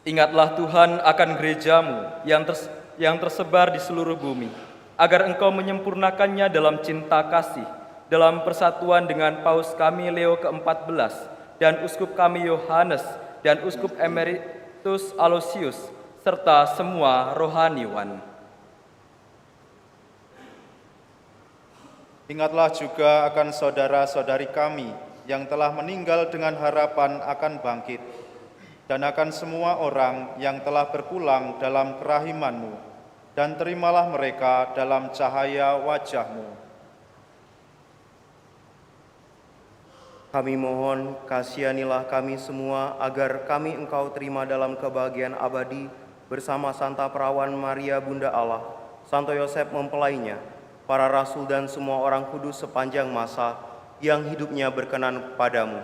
Ingatlah Tuhan akan gerejamu yang tersebar di seluruh bumi, agar Engkau menyempurnakannya dalam cinta kasih, dalam persatuan dengan Paus kami Leo ke-14, dan Uskup kami Yohanes, dan Uskup Emeritus Aloysius, serta semua rohaniwan. Ingatlah juga akan saudara-saudari kami yang telah meninggal dengan harapan akan bangkit, dan akan semua orang yang telah berpulang dalam kerahiman-Mu, dan terimalah mereka dalam cahaya wajah-Mu. Kami mohon, kasihanilah kami semua agar kami Engkau terima dalam kebahagiaan abadi bersama Santa Perawan Maria Bunda Allah, Santo Yosef mempelainya, para rasul dan semua orang kudus sepanjang masa yang hidupnya berkenan padamu.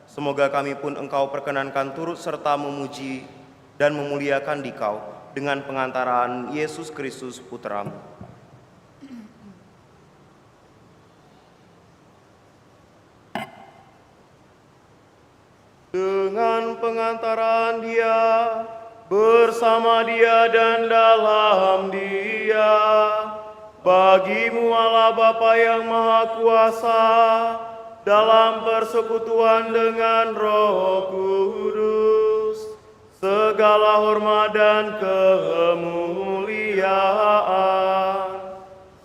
Semoga kami pun Engkau perkenankan turut serta memuji dan memuliakan Dikau dengan pengantaraan Yesus Kristus Putra-Mu. Dengan pengantaran Dia, bersama Dia dan dalam Dia, bagi-Mu Allah Bapa yang Maha Kuasa, dalam persekutuan dengan Roh Kudus, segala hormat dan kemuliaan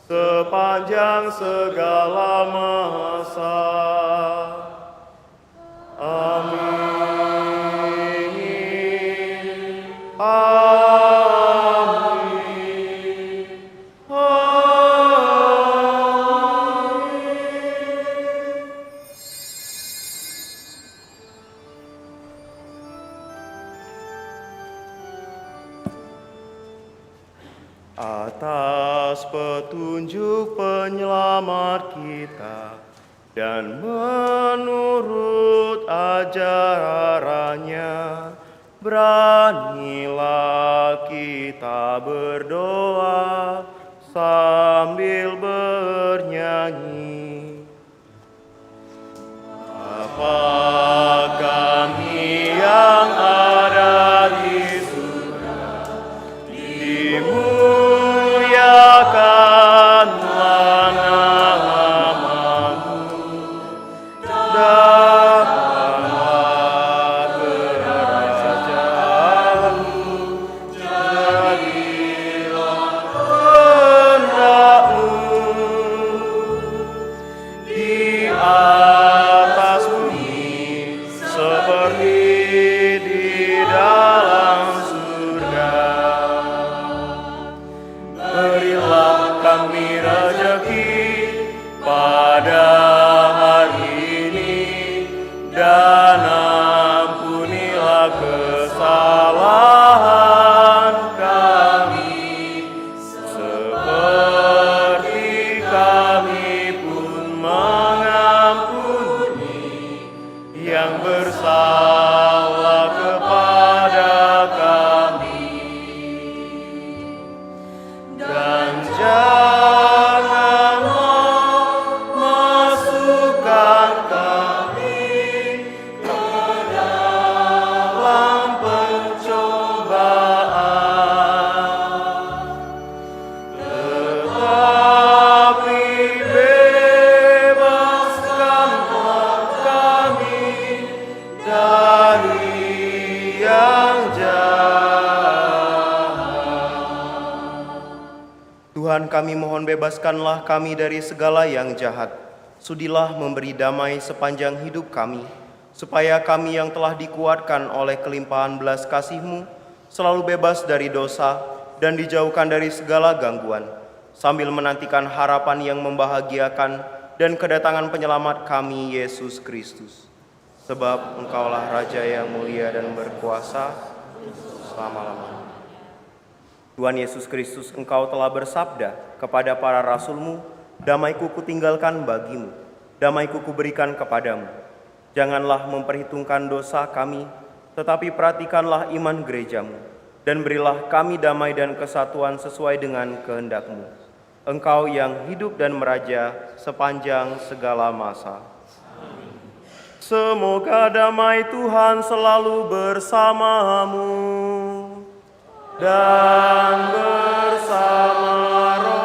sepanjang segala masa. Amin. Atas petunjuk penyelamat kita dan menurut ajarannya, beranilah kita berdoa sambil bernyanyi. Bapa kami yang ada di surga, dimuliakanlah nama-Mu, datanglah kerajaan-Mu, jadilah kehendak-Mu dan janganlah masukkan kami ke dalam pencobaan, tetapi bebaskanlah kami dari yang Tuhan, kami mohon bebaskanlah kami dari segala yang jahat. Sudilah memberi damai sepanjang hidup kami, supaya kami yang telah dikuatkan oleh kelimpahan belas kasih-Mu selalu bebas dari dosa dan dijauhkan dari segala gangguan, sambil menantikan harapan yang membahagiakan dan kedatangan penyelamat kami, Yesus Kristus. Sebab Engkaulah Raja yang mulia dan berkuasa selama-lamanya. Tuhan Yesus Kristus, Engkau telah bersabda kepada para rasul-Mu, damai-Ku kutinggalkan bagimu, damai-Ku kuberikan kepadamu. Janganlah memperhitungkan dosa kami, tetapi perhatikanlah iman gereja-Mu, dan berilah kami damai dan kesatuan sesuai dengan kehendak-Mu. Engkau yang hidup dan meraja sepanjang segala masa. Semoga damai Tuhan selalu bersamamu dan bersama rohmu.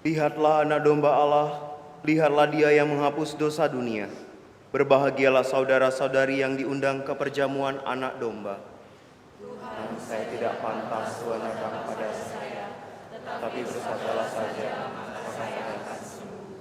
Lihatlah anak domba Allah, lihatlah Dia yang menghapus dosa dunia. Berbahagialah saudara-saudari yang diundang ke perjamuan anak domba. Tuhan, saya tidak pantas Tuhan datang pada saya, tetapi bersabdalah saja, maka saya akan sembuh.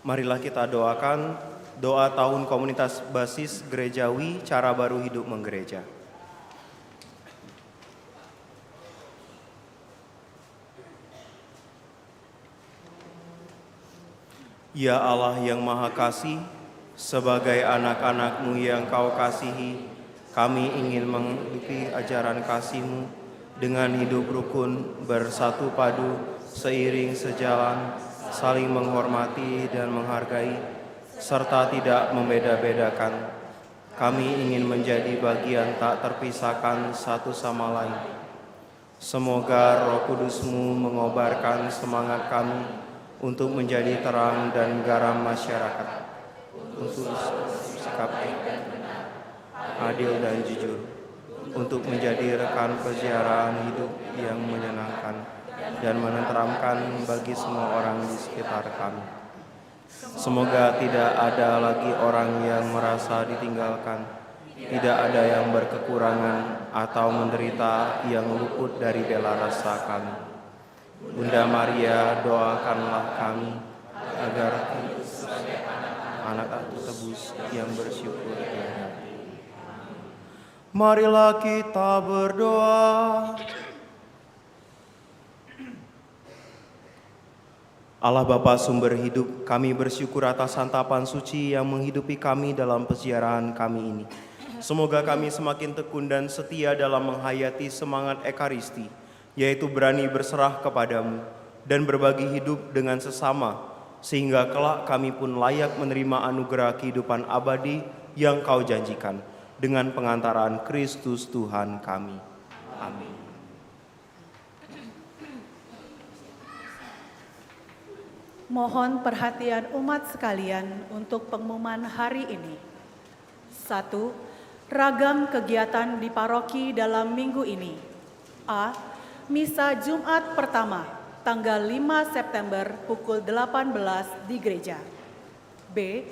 Marilah kita doakan doa tahun komunitas basis gerejawi cara baru hidup menggereja. Ya Allah yang Maha Kasih, sebagai anak-anak-Mu yang Kau kasihi, kami ingin mengikuti ajaran kasih-Mu dengan hidup rukun, bersatu padu, seiring sejalan, saling menghormati dan menghargai, serta tidak membeda-bedakan. Kami ingin menjadi bagian tak terpisahkan satu sama lain. Semoga Roh Kudus-Mu mengobarkan semangat kami untuk menjadi terang dan garam masyarakat, untuk sikap adil dan jujur, untuk menjadi rekan perjalanan hidup yang menyenangkan dan menenteramkan bagi semua orang di sekitar kami. Semoga tidak ada lagi orang yang merasa ditinggalkan, tidak ada yang berkekurangan atau menderita yang luput dari bela rasa kami. Bunda Maria, doakanlah kami agar anak tebus yang bersyukur. Marilah kita berdoa. Allah Bapa sumber hidup, kami bersyukur atas santapan suci yang menghidupi kami dalam peziarahan kami ini. Semoga kami semakin tekun dan setia dalam menghayati semangat Ekaristi, yaitu berani berserah kepadamu dan berbagi hidup dengan sesama, sehingga kelak kami pun layak menerima anugerah kehidupan abadi yang Kau janjikan dengan pengantaran Kristus Tuhan kami. Amin. Mohon perhatian umat sekalian untuk pengumuman hari ini. 1. Ragam kegiatan di paroki dalam minggu ini. A. Misa Jumat pertama, tanggal 5 September pukul 18 di gereja. B.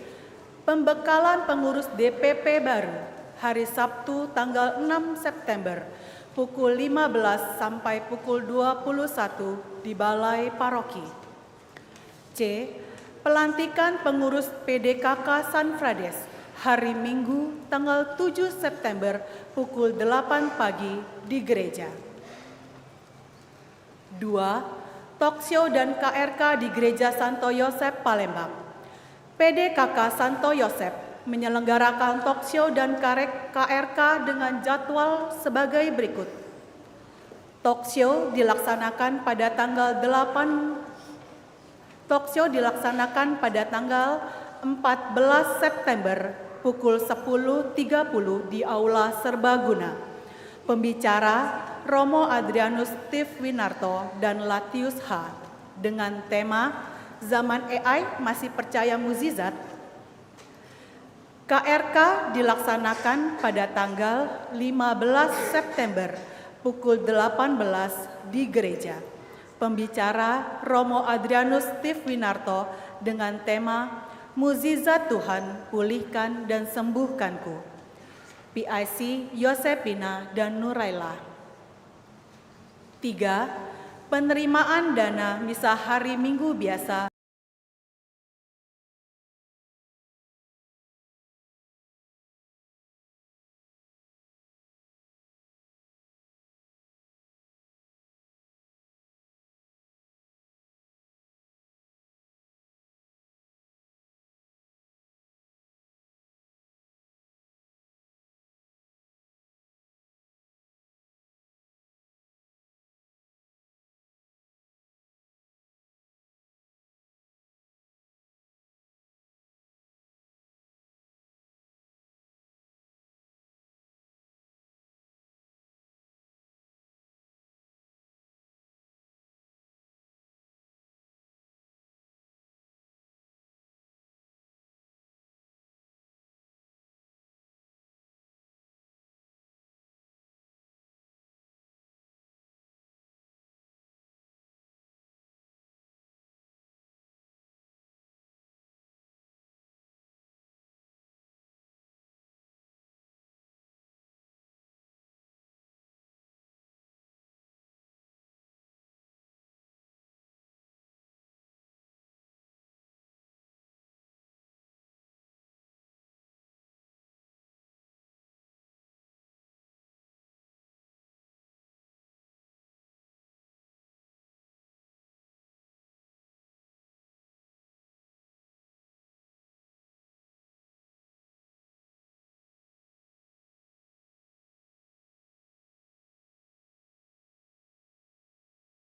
Pembekalan pengurus DPP baru, hari Sabtu tanggal 6 September pukul 15 sampai pukul 21 di Balai Paroki. C. Pelantikan pengurus PDKK San Frades, hari Minggu tanggal 7 September pukul 8 pagi di gereja. 2. Talkshow dan KRK di Gereja Santo Yosep Palembang. PDKK Santo Yosep menyelenggarakan talkshow dan KRK dengan jadwal sebagai berikut. Talkshow dilaksanakan pada tanggal 14 September pukul 10.30 di Aula Serbaguna. Pembicara Romo Adrianus Steve Winarto dan Latius H. dengan tema Zaman AI Masih Percaya Mukjizat. KRK dilaksanakan pada tanggal 15 September pukul 18 di gereja. Pembicara Romo Adrianus Steve Winarto dengan tema Mukjizat Tuhan, Pulihkan dan Sembuhkanku. PIC Yosepina dan Nuraila. 3. Penerimaan dana misa hari Minggu biasa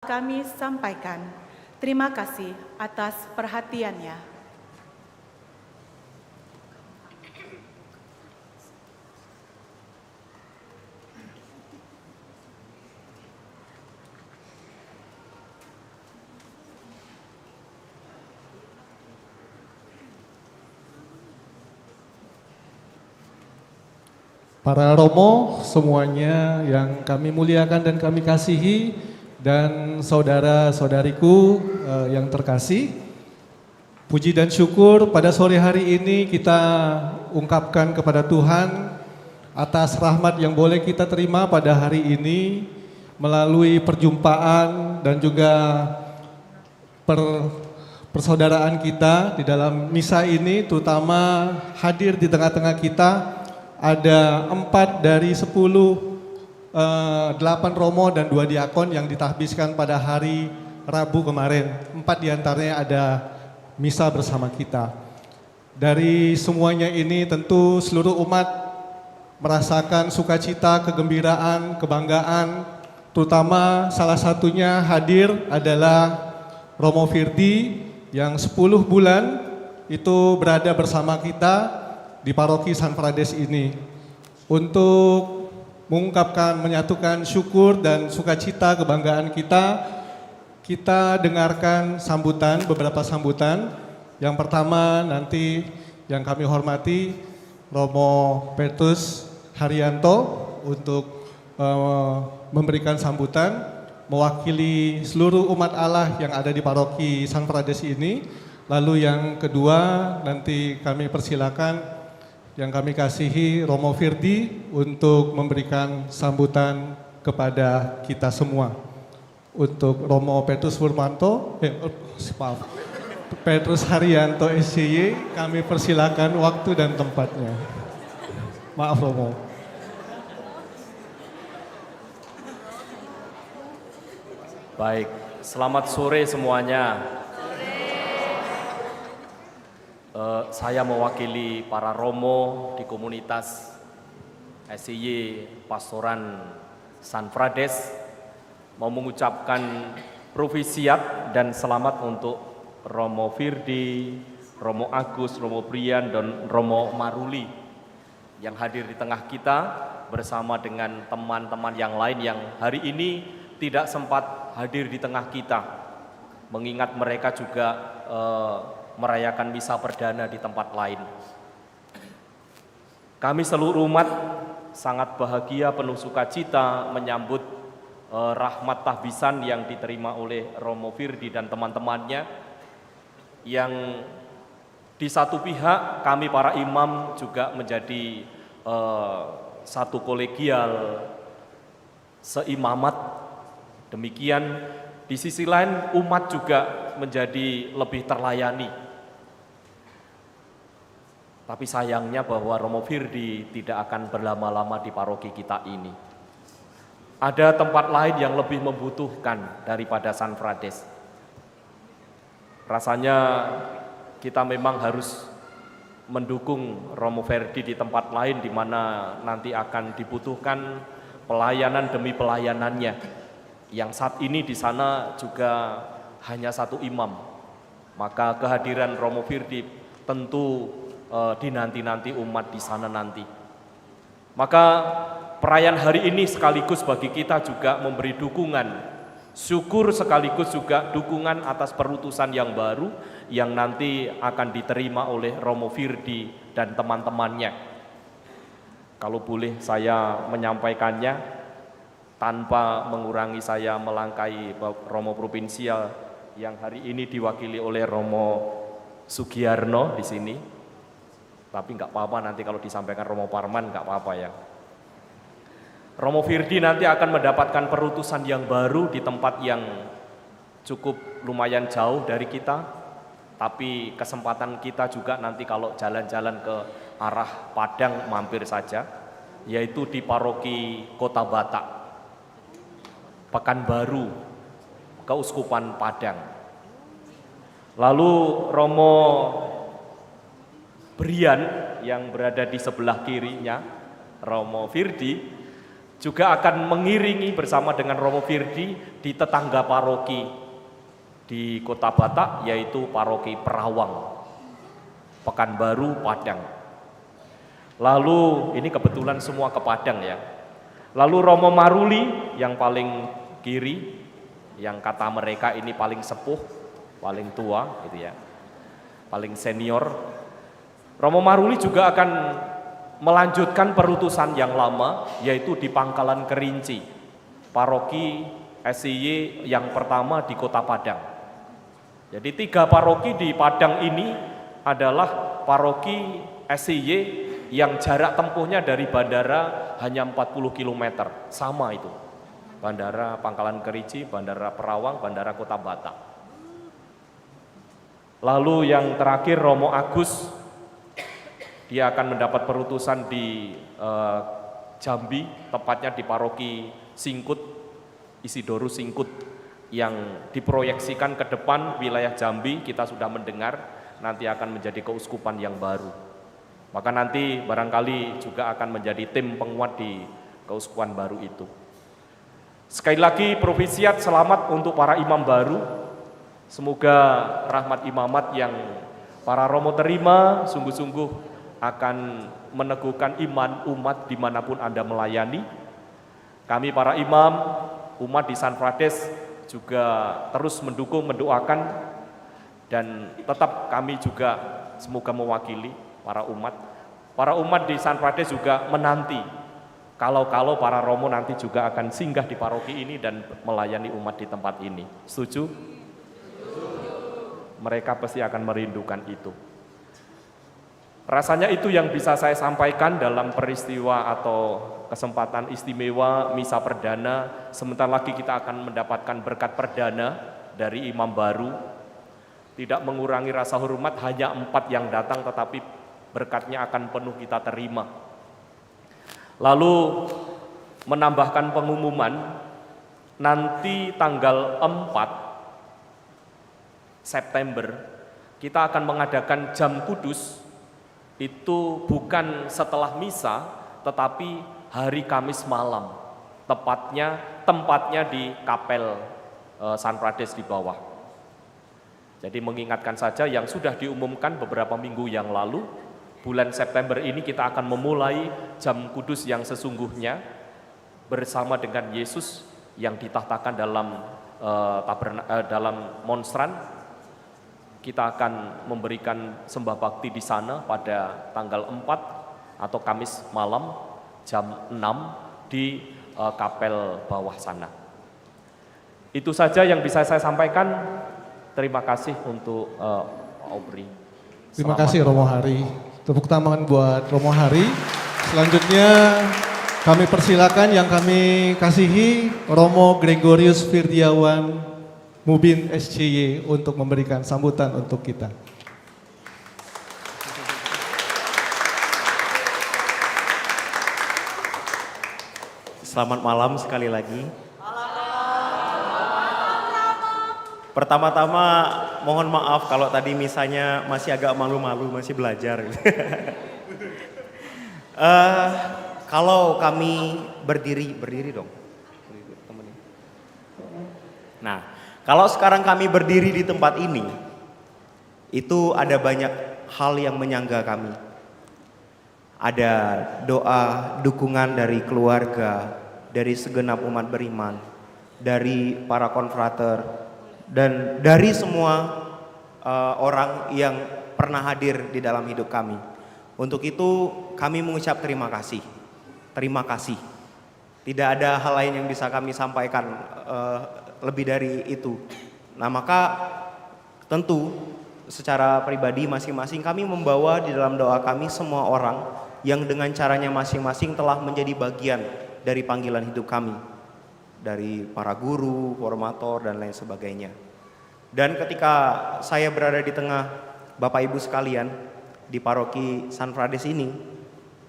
kami sampaikan. Terima kasih atas perhatiannya. Para romo semuanya yang kami muliakan dan kami kasihi, dan saudara-saudariku yang terkasih, puji dan syukur pada sore hari ini kita ungkapkan kepada Tuhan atas rahmat yang boleh kita terima pada hari ini melalui perjumpaan dan juga persaudaraan kita di dalam misa ini, terutama hadir di tengah-tengah kita ada 4 dari 10, 8 romo dan 2 diakon yang ditahbiskan pada hari Rabu kemarin. 4 diantaranya ada misa bersama kita. Dari semuanya ini tentu seluruh umat merasakan sukacita, kegembiraan, kebanggaan, terutama salah satunya hadir adalah Romo Firdi yang 10 bulan itu berada bersama kita di paroki San Frades ini untuk mengungkapkan, menyatukan syukur dan sukacita kebanggaan kita. Kita dengarkan sambutan, beberapa sambutan. Yang pertama nanti yang kami hormati Romo Petrus Haryanto untuk memberikan sambutan mewakili seluruh umat Allah yang ada di paroki San Frades ini. Lalu yang kedua nanti kami persilakan yang kami kasihi Romo Firdi untuk memberikan sambutan kepada kita semua. Untuk Romo Petrus Petrus Haryanto SCY, kami persilakan waktu dan tempatnya. Maaf Romo. Baik, selamat sore semuanya. Saya mewakili para romo di komunitas SCY Pastoran San Frades mau mengucapkan provisiat dan selamat untuk Romo Firdi, Romo Agus, Romo Brian, dan Romo Maruli yang hadir di tengah kita bersama dengan teman-teman yang lain yang hari ini tidak sempat hadir di tengah kita, mengingat mereka juga merayakan misa perdana di tempat lain. Kami seluruh umat sangat bahagia, penuh sukacita menyambut rahmat tahbisan yang diterima oleh Romo Firdi dan teman-temannya, yang di satu pihak kami para imam juga menjadi satu kolegial seimamat. Demikian di sisi lain umat juga menjadi lebih terlayani. Tapi sayangnya bahwa Romo Firdi tidak akan berlama-lama di paroki kita ini. Ada tempat lain yang lebih membutuhkan daripada San Frades. Rasanya kita memang harus mendukung Romo Firdi di tempat lain di mana nanti akan dibutuhkan pelayanan demi pelayanannya. Yang saat ini di sana juga hanya satu imam. Maka kehadiran Romo Firdi tentu dinanti-nanti umat di sana nanti. Maka perayaan hari ini sekaligus bagi kita juga memberi dukungan, syukur sekaligus juga dukungan atas perutusan yang baru yang nanti akan diterima oleh Romo Firdi dan teman-temannya. Kalau boleh saya menyampaikannya tanpa mengurangi saya melangkai Romo Provinsial yang hari ini diwakili oleh Romo Sugiyarno di sini. Tapi nggak apa-apa nanti kalau disampaikan Romo Parman nggak apa-apa ya. Romo Firdi nanti akan mendapatkan perutusan yang baru di tempat yang cukup lumayan jauh dari kita. Tapi kesempatan kita juga nanti kalau jalan-jalan ke arah Padang mampir saja, yaitu di paroki Kota Batak, Pekanbaru, Keuskupan Padang. Lalu Romo Brian yang berada di sebelah kirinya Romo Firdi juga akan mengiringi bersama dengan Romo Firdi di tetangga paroki di Kota Batak, yaitu paroki Perawang, Pekanbaru, Padang. Lalu ini kebetulan semua ke Padang ya. Lalu Romo Maruli yang paling kiri, yang kata mereka ini paling sepuh, paling tua gitu ya, paling senior. Romo Maruli juga akan melanjutkan perutusan yang lama, yaitu di Pangkalan Kerinci, paroki SIY yang pertama di Kota Padang. Jadi 3 paroki di Padang ini adalah paroki SIY yang jarak tempuhnya dari bandara hanya 40 km, sama itu. Bandara Pangkalan Kerinci, Bandara Perawang, Bandara Kota Batak. Lalu yang terakhir Romo Agus, dia akan mendapat perutusan di Jambi, tepatnya di paroki Singkut, Isidorus Singkut, yang diproyeksikan ke depan wilayah Jambi, kita sudah mendengar nanti akan menjadi keuskupan yang baru. Maka nanti barangkali juga akan menjadi tim penguat di keuskupan baru itu. Sekali lagi provisiat selamat untuk para imam baru. Semoga rahmat imamat yang para romo terima sungguh-sungguh akan meneguhkan iman umat dimanapun Anda melayani. Kami para imam, umat di San Frades juga terus mendukung, mendoakan, dan tetap kami juga semoga mewakili para umat. Para umat di San Frades juga menanti kalau para romo nanti juga akan singgah di paroki ini dan melayani umat di tempat ini. Setuju? Mereka pasti akan merindukan itu. Rasanya itu yang bisa saya sampaikan dalam peristiwa atau kesempatan istimewa misa perdana. Sebentar lagi kita akan mendapatkan berkat perdana dari imam baru. Tidak mengurangi rasa hormat, hanya 4 yang datang tetapi berkatnya akan penuh kita terima. Lalu menambahkan pengumuman, nanti tanggal 4 September kita akan mengadakan jam kudus. Itu bukan setelah misa, tetapi hari Kamis malam, tempatnya di Kapel San Frades di bawah. Jadi mengingatkan saja yang sudah diumumkan beberapa minggu yang lalu, bulan September ini kita akan memulai jam kudus yang sesungguhnya bersama dengan Yesus yang ditahtakan dalam monstran. Kita akan memberikan sembah bakti di sana pada tanggal 4 atau Kamis malam jam 6 di kapel bawah sana. Itu saja yang bisa saya sampaikan. Terima kasih untuk Aubrey. Terima kasih Romo Hari. Tepuk tangan buat Romo Hari. Selanjutnya kami persilakan yang kami kasihi Romo Gregorius Firdiawan Mubin SCY untuk memberikan sambutan untuk kita. Selamat malam sekali lagi. Pertama-tama mohon maaf kalau tadi misanya masih agak malu-malu, masih belajar. Kalau kami berdiri dong. Nah, kalau sekarang kami berdiri di tempat ini, itu ada banyak hal yang menyangga kami. Ada doa, dukungan dari keluarga, dari segenap umat beriman, dari para konfrater, dan dari semua orang yang pernah hadir di dalam hidup kami. Untuk itu kami mengucap terima kasih. Terima kasih. Tidak ada hal lain yang bisa kami sampaikan lebih dari itu. Nah, maka tentu secara pribadi masing-masing kami membawa di dalam doa kami semua orang yang dengan caranya masing-masing telah menjadi bagian dari panggilan hidup kami, dari para guru, formator, dan lain sebagainya. Dan ketika saya berada di tengah Bapak Ibu sekalian di paroki San Frades ini,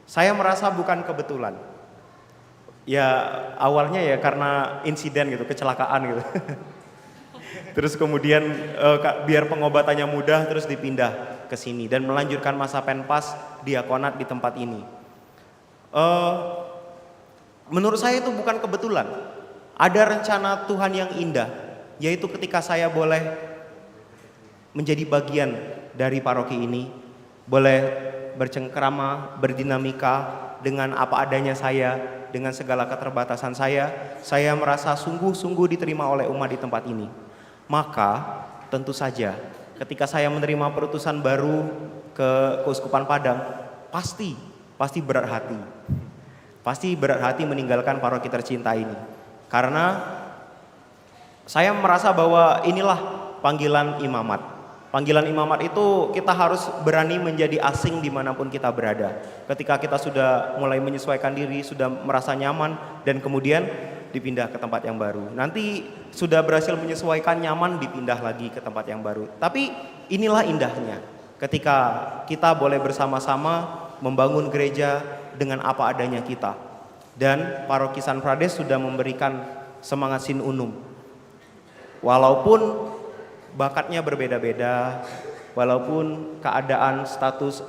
saya merasa bukan kebetulan. Ya awalnya ya karena insiden gitu, kecelakaan gitu. Terus kemudian biar pengobatannya mudah terus dipindah ke sini dan melanjutkan masa penpas diakonat di tempat ini. menurut saya itu bukan kebetulan. Ada rencana Tuhan yang indah, yaitu ketika saya boleh menjadi bagian dari paroki ini, boleh bercengkrama, berdinamika dengan apa adanya saya, dengan segala keterbatasan saya merasa sungguh-sungguh diterima oleh umat di tempat ini. Maka tentu saja ketika saya menerima perutusan baru ke Keuskupan Padang, pasti berat hati. Pasti berat hati meninggalkan paroki tercinta ini. Karena saya merasa bahwa inilah panggilan imamat. Panggilan imamat itu kita harus berani menjadi asing dimanapun kita berada. Ketika kita sudah mulai menyesuaikan diri, sudah merasa nyaman, dan kemudian dipindah ke tempat yang baru. Nanti sudah berhasil menyesuaikan nyaman, dipindah lagi ke tempat yang baru. Tapi inilah indahnya ketika kita boleh bersama-sama membangun gereja dengan apa adanya kita. Dan Paroki San Prades sudah memberikan semangat sin unum. Walaupun bakatnya berbeda-beda, walaupun keadaan status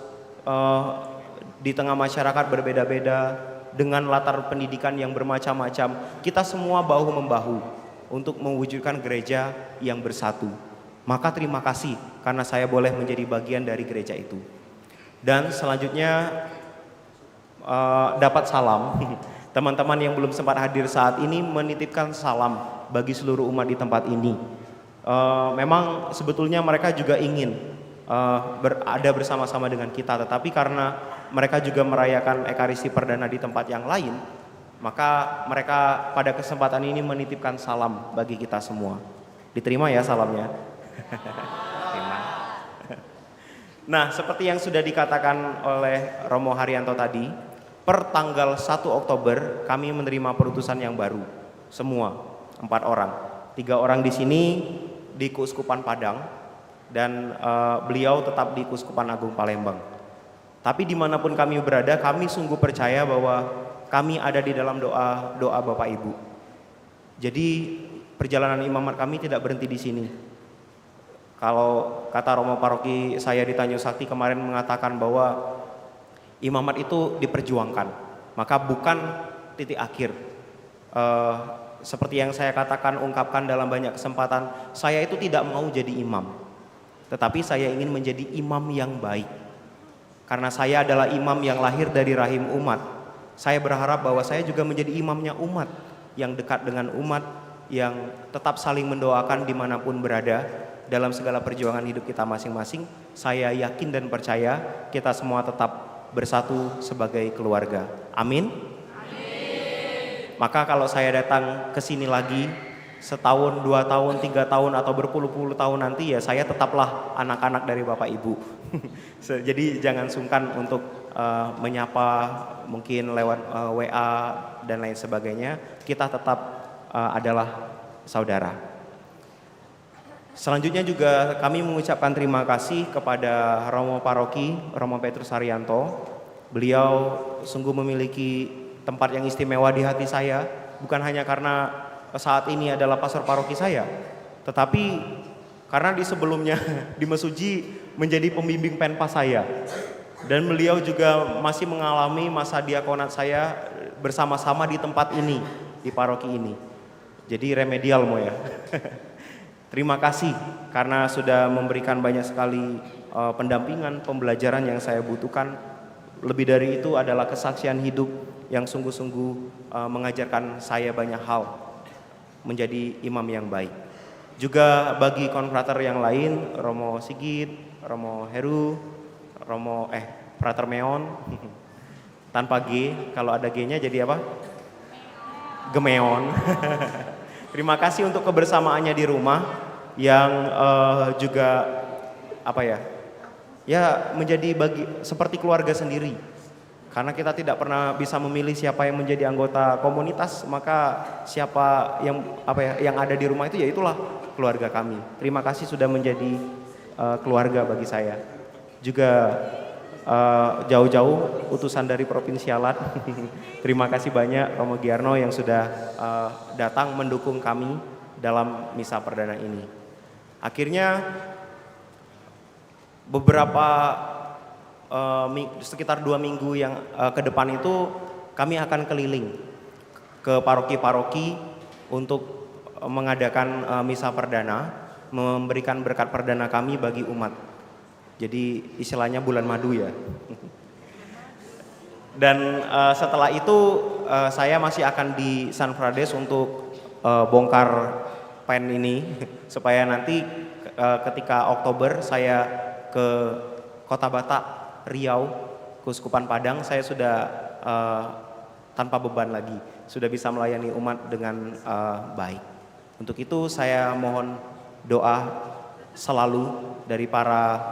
di tengah masyarakat berbeda-beda, dengan latar pendidikan yang bermacam-macam, kita semua bahu-membahu untuk mewujudkan gereja yang bersatu. Maka terima kasih karena saya boleh menjadi bagian dari gereja itu. Dan selanjutnya dapat salam. Teman-teman yang belum sempat hadir saat ini menitipkan salam bagi seluruh umat di tempat ini. Memang sebetulnya mereka juga ingin berada bersama-sama dengan kita, tetapi karena mereka juga merayakan Ekaristi Perdana di tempat yang lain, maka mereka pada kesempatan ini menitipkan salam bagi kita semua. Diterima ya salamnya. Terima. Nah, seperti yang sudah dikatakan oleh Romo Haryanto tadi, per tanggal 1 Oktober kami menerima perutusan yang baru. Semua 4 orang. 3 orang di sini di Keuskupan Padang, dan beliau tetap di Keuskupan Agung Palembang. Tapi dimanapun kami berada, kami sungguh percaya bahwa kami ada di dalam doa Bapak Ibu. Jadi perjalanan imamat kami tidak berhenti di sini. Kalau kata Romo Paroki saya di Tanjung Sakti kemarin mengatakan bahwa imamat itu diperjuangkan, maka bukan titik akhir. Seperti yang saya ungkapkan dalam banyak kesempatan, saya itu tidak mau jadi imam, tetapi saya ingin menjadi imam yang baik. Karena saya adalah imam yang lahir dari rahim umat, saya berharap bahwa saya juga menjadi imamnya umat, yang dekat dengan umat, yang tetap saling mendoakan dimanapun berada dalam segala perjuangan hidup kita masing-masing. Saya yakin dan percaya kita semua tetap bersatu sebagai keluarga. Amin. Maka kalau saya datang ke sini lagi setahun, 2 tahun, 3 tahun atau berpuluh-puluh tahun nanti, ya saya tetaplah anak-anak dari Bapak Ibu. Jadi jangan sungkan untuk menyapa, mungkin lewat WA dan lain sebagainya. Kita tetap adalah saudara. Selanjutnya juga kami mengucapkan terima kasih kepada Romo Paroki, Romo Petrus Haryanto. Beliau sungguh memiliki tempat yang istimewa di hati saya, bukan hanya karena saat ini adalah pastor paroki saya, tetapi karena di sebelumnya di Mesuji menjadi pembimbing penpas saya, dan beliau juga masih mengalami masa diakonat saya bersama-sama di tempat ini, di paroki ini. Jadi remedial Mo ya. Terima kasih karena sudah memberikan banyak sekali pendampingan, pembelajaran yang saya butuhkan. Lebih dari itu adalah kesaksian hidup yang sungguh-sungguh mengajarkan saya banyak hal menjadi imam yang baik. Juga bagi konfrater yang lain, Romo Sigit, Romo Heru, Frater Meon, tanpa G, kalau ada G-nya jadi apa? Gemeon. Terima kasih untuk kebersamaannya di rumah yang juga menjadi seperti keluarga sendiri. Karena kita tidak pernah bisa memilih siapa yang menjadi anggota komunitas, maka siapa yang ada di rumah itu ya itulah keluarga kami. Terima kasih sudah menjadi keluarga bagi saya. Juga jauh-jauh utusan dari Provinsi Alat. Terima kasih banyak Romo Giarno yang sudah datang mendukung kami dalam misa perdana ini. Akhirnya beberapa sekitar 2 minggu yang ke depan itu kami akan keliling ke paroki-paroki untuk mengadakan misa perdana, memberikan berkat perdana kami bagi umat. Jadi istilahnya bulan madu ya. Dan setelah itu saya masih akan di San Frades untuk bongkar pen ini supaya nanti ketika Oktober saya ke Kota Batak, Riau, Keuskupan Padang, saya sudah tanpa beban lagi, sudah bisa melayani umat dengan baik. Untuk itu saya mohon doa selalu dari para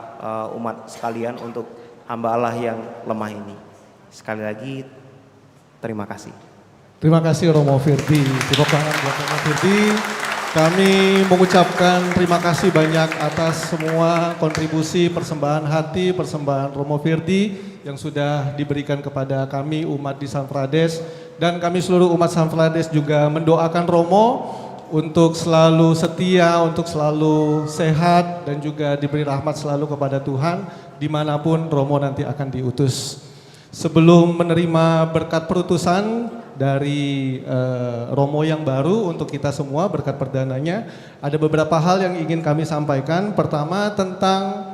umat sekalian untuk hamba Allah yang lemah ini. Sekali lagi terima kasih. Terima kasih Romo Firdi. Tepuk tangan buat Romo Firdi. Kami mengucapkan terima kasih banyak atas semua kontribusi, persembahan hati, persembahan Romo Firdi yang sudah diberikan kepada kami umat di San Frades. Dan kami seluruh umat San Frades juga mendoakan Romo untuk selalu setia, untuk selalu sehat dan juga diberi rahmat selalu kepada Tuhan dimanapun Romo nanti akan diutus. Sebelum menerima berkat perutusan dari Romo yang baru untuk kita semua, berkat perdananya, ada beberapa hal yang ingin kami sampaikan. Pertama tentang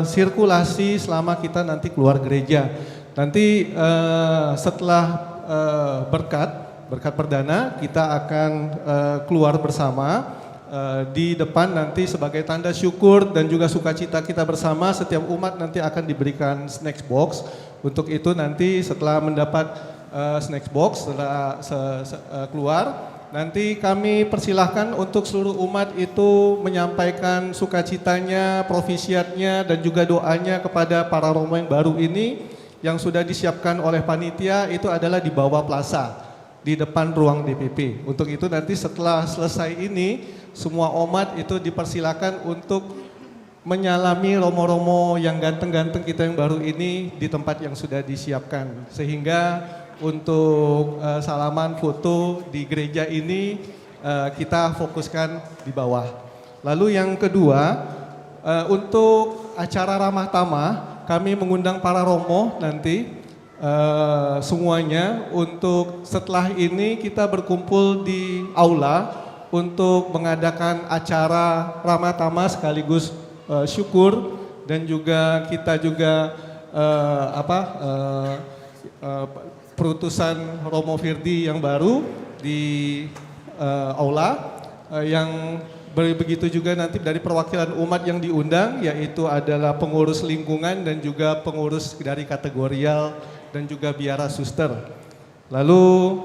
sirkulasi selama kita nanti keluar gereja. Nanti setelah berkat perdana kita akan keluar bersama di depan nanti sebagai tanda syukur dan juga sukacita kita bersama. Setiap umat nanti akan diberikan snack box. Untuk itu nanti setelah mendapat snack box, setelah keluar, nanti kami persilahkan untuk seluruh umat itu menyampaikan sukacitanya, profisiatnya dan juga doanya kepada para Romo yang baru ini yang sudah disiapkan oleh panitia. Itu adalah di bawah plaza, di depan ruang DPP. Untuk itu nanti setelah selesai ini, semua umat itu dipersilakan untuk menyalami romo-romo yang ganteng-ganteng kita yang baru ini di tempat yang sudah disiapkan. Sehingga untuk salaman foto di gereja ini kita fokuskan di bawah. Lalu yang kedua, untuk acara ramah tamah, kami mengundang para romo nanti semuanya untuk setelah ini kita berkumpul di aula untuk mengadakan acara ramah tamah sekaligus syukur dan juga kita juga perutusan Romo Firdi yang baru di aula yang begitu juga nanti dari perwakilan umat yang diundang, yaitu adalah pengurus lingkungan dan juga pengurus dari kategorial dan juga biara suster. Lalu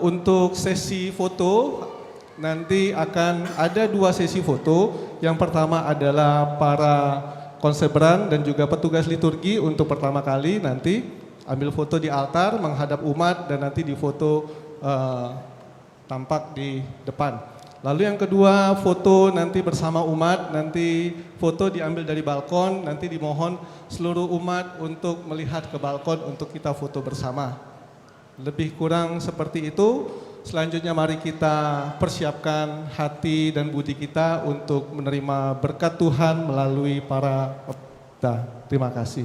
untuk sesi foto nanti akan ada 2 sesi foto. Yang pertama adalah para konsebran dan juga petugas liturgi untuk pertama kali nanti ambil foto di altar menghadap umat dan nanti difoto tampak di depan. Lalu yang kedua, foto nanti bersama umat, nanti foto diambil dari balkon, nanti dimohon seluruh umat untuk melihat ke balkon untuk kita foto bersama. Lebih kurang seperti itu. Selanjutnya mari kita persiapkan hati dan budi kita untuk menerima berkat Tuhan melalui para peserta. Terima kasih.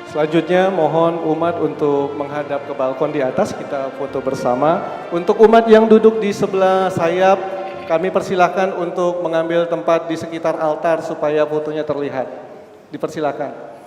Selanjutnya mohon umat untuk menghadap ke balkon di atas, kita foto bersama. Untuk umat yang duduk di sebelah sayap, kami persilahkan untuk mengambil tempat di sekitar altar supaya fotonya terlihat. Dipersilakan.